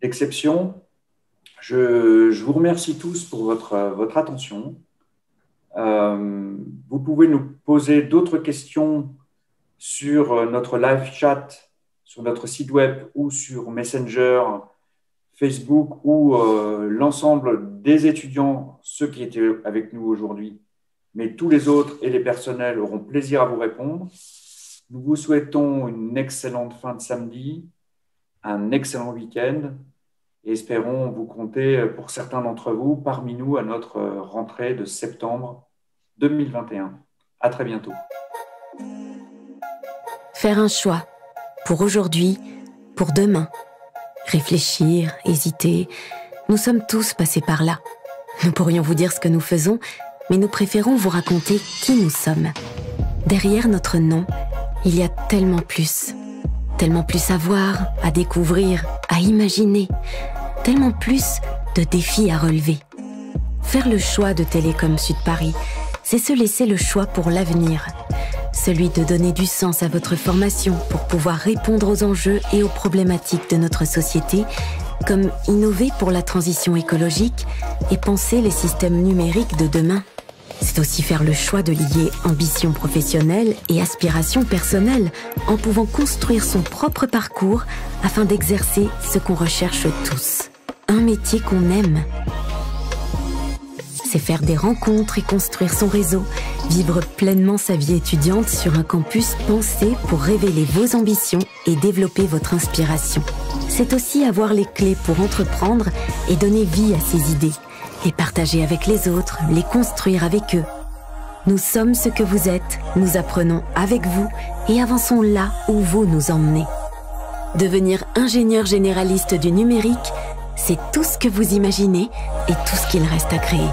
d'exception. Je vous remercie tous pour votre attention. Vous pouvez nous poser d'autres questions sur notre live chat, sur notre site web ou sur Messenger, Facebook, ou l'ensemble des étudiants, ceux qui étaient avec nous aujourd'hui, mais tous les autres et les personnels auront plaisir à vous répondre. Nous vous souhaitons une excellente fin de samedi, un excellent week-end et espérons vous compter pour certains d'entre vous parmi nous à notre rentrée de septembre 2021. À très bientôt. Faire un choix. Pour aujourd'hui, pour demain. Réfléchir, hésiter, nous sommes tous passés par là. Nous pourrions vous dire ce que nous faisons, mais nous préférons vous raconter qui nous sommes. Derrière notre nom, il y a tellement plus à voir, à découvrir, à imaginer, tellement plus de défis à relever. Faire le choix de Télécom Sud Paris, c'est se laisser le choix pour l'avenir. Celui de donner du sens à votre formation pour pouvoir répondre aux enjeux et aux problématiques de notre société, comme innover pour la transition écologique et penser les systèmes numériques de demain. C'est aussi faire le choix de lier ambition professionnelle et aspiration personnelle en pouvant construire son propre parcours afin d'exercer ce qu'on recherche tous. Un métier qu'on aime. C'est faire des rencontres et construire son réseau, vivre pleinement sa vie étudiante sur un campus pensé pour révéler vos ambitions et développer votre inspiration. C'est aussi avoir les clés pour entreprendre et donner vie à ses idées, les partager avec les autres, les construire avec eux. Nous sommes ce que vous êtes, nous apprenons avec vous et avançons là où vous nous emmenez. Devenir ingénieur généraliste du numérique, c'est tout ce que vous imaginez et tout ce qu'il reste à créer.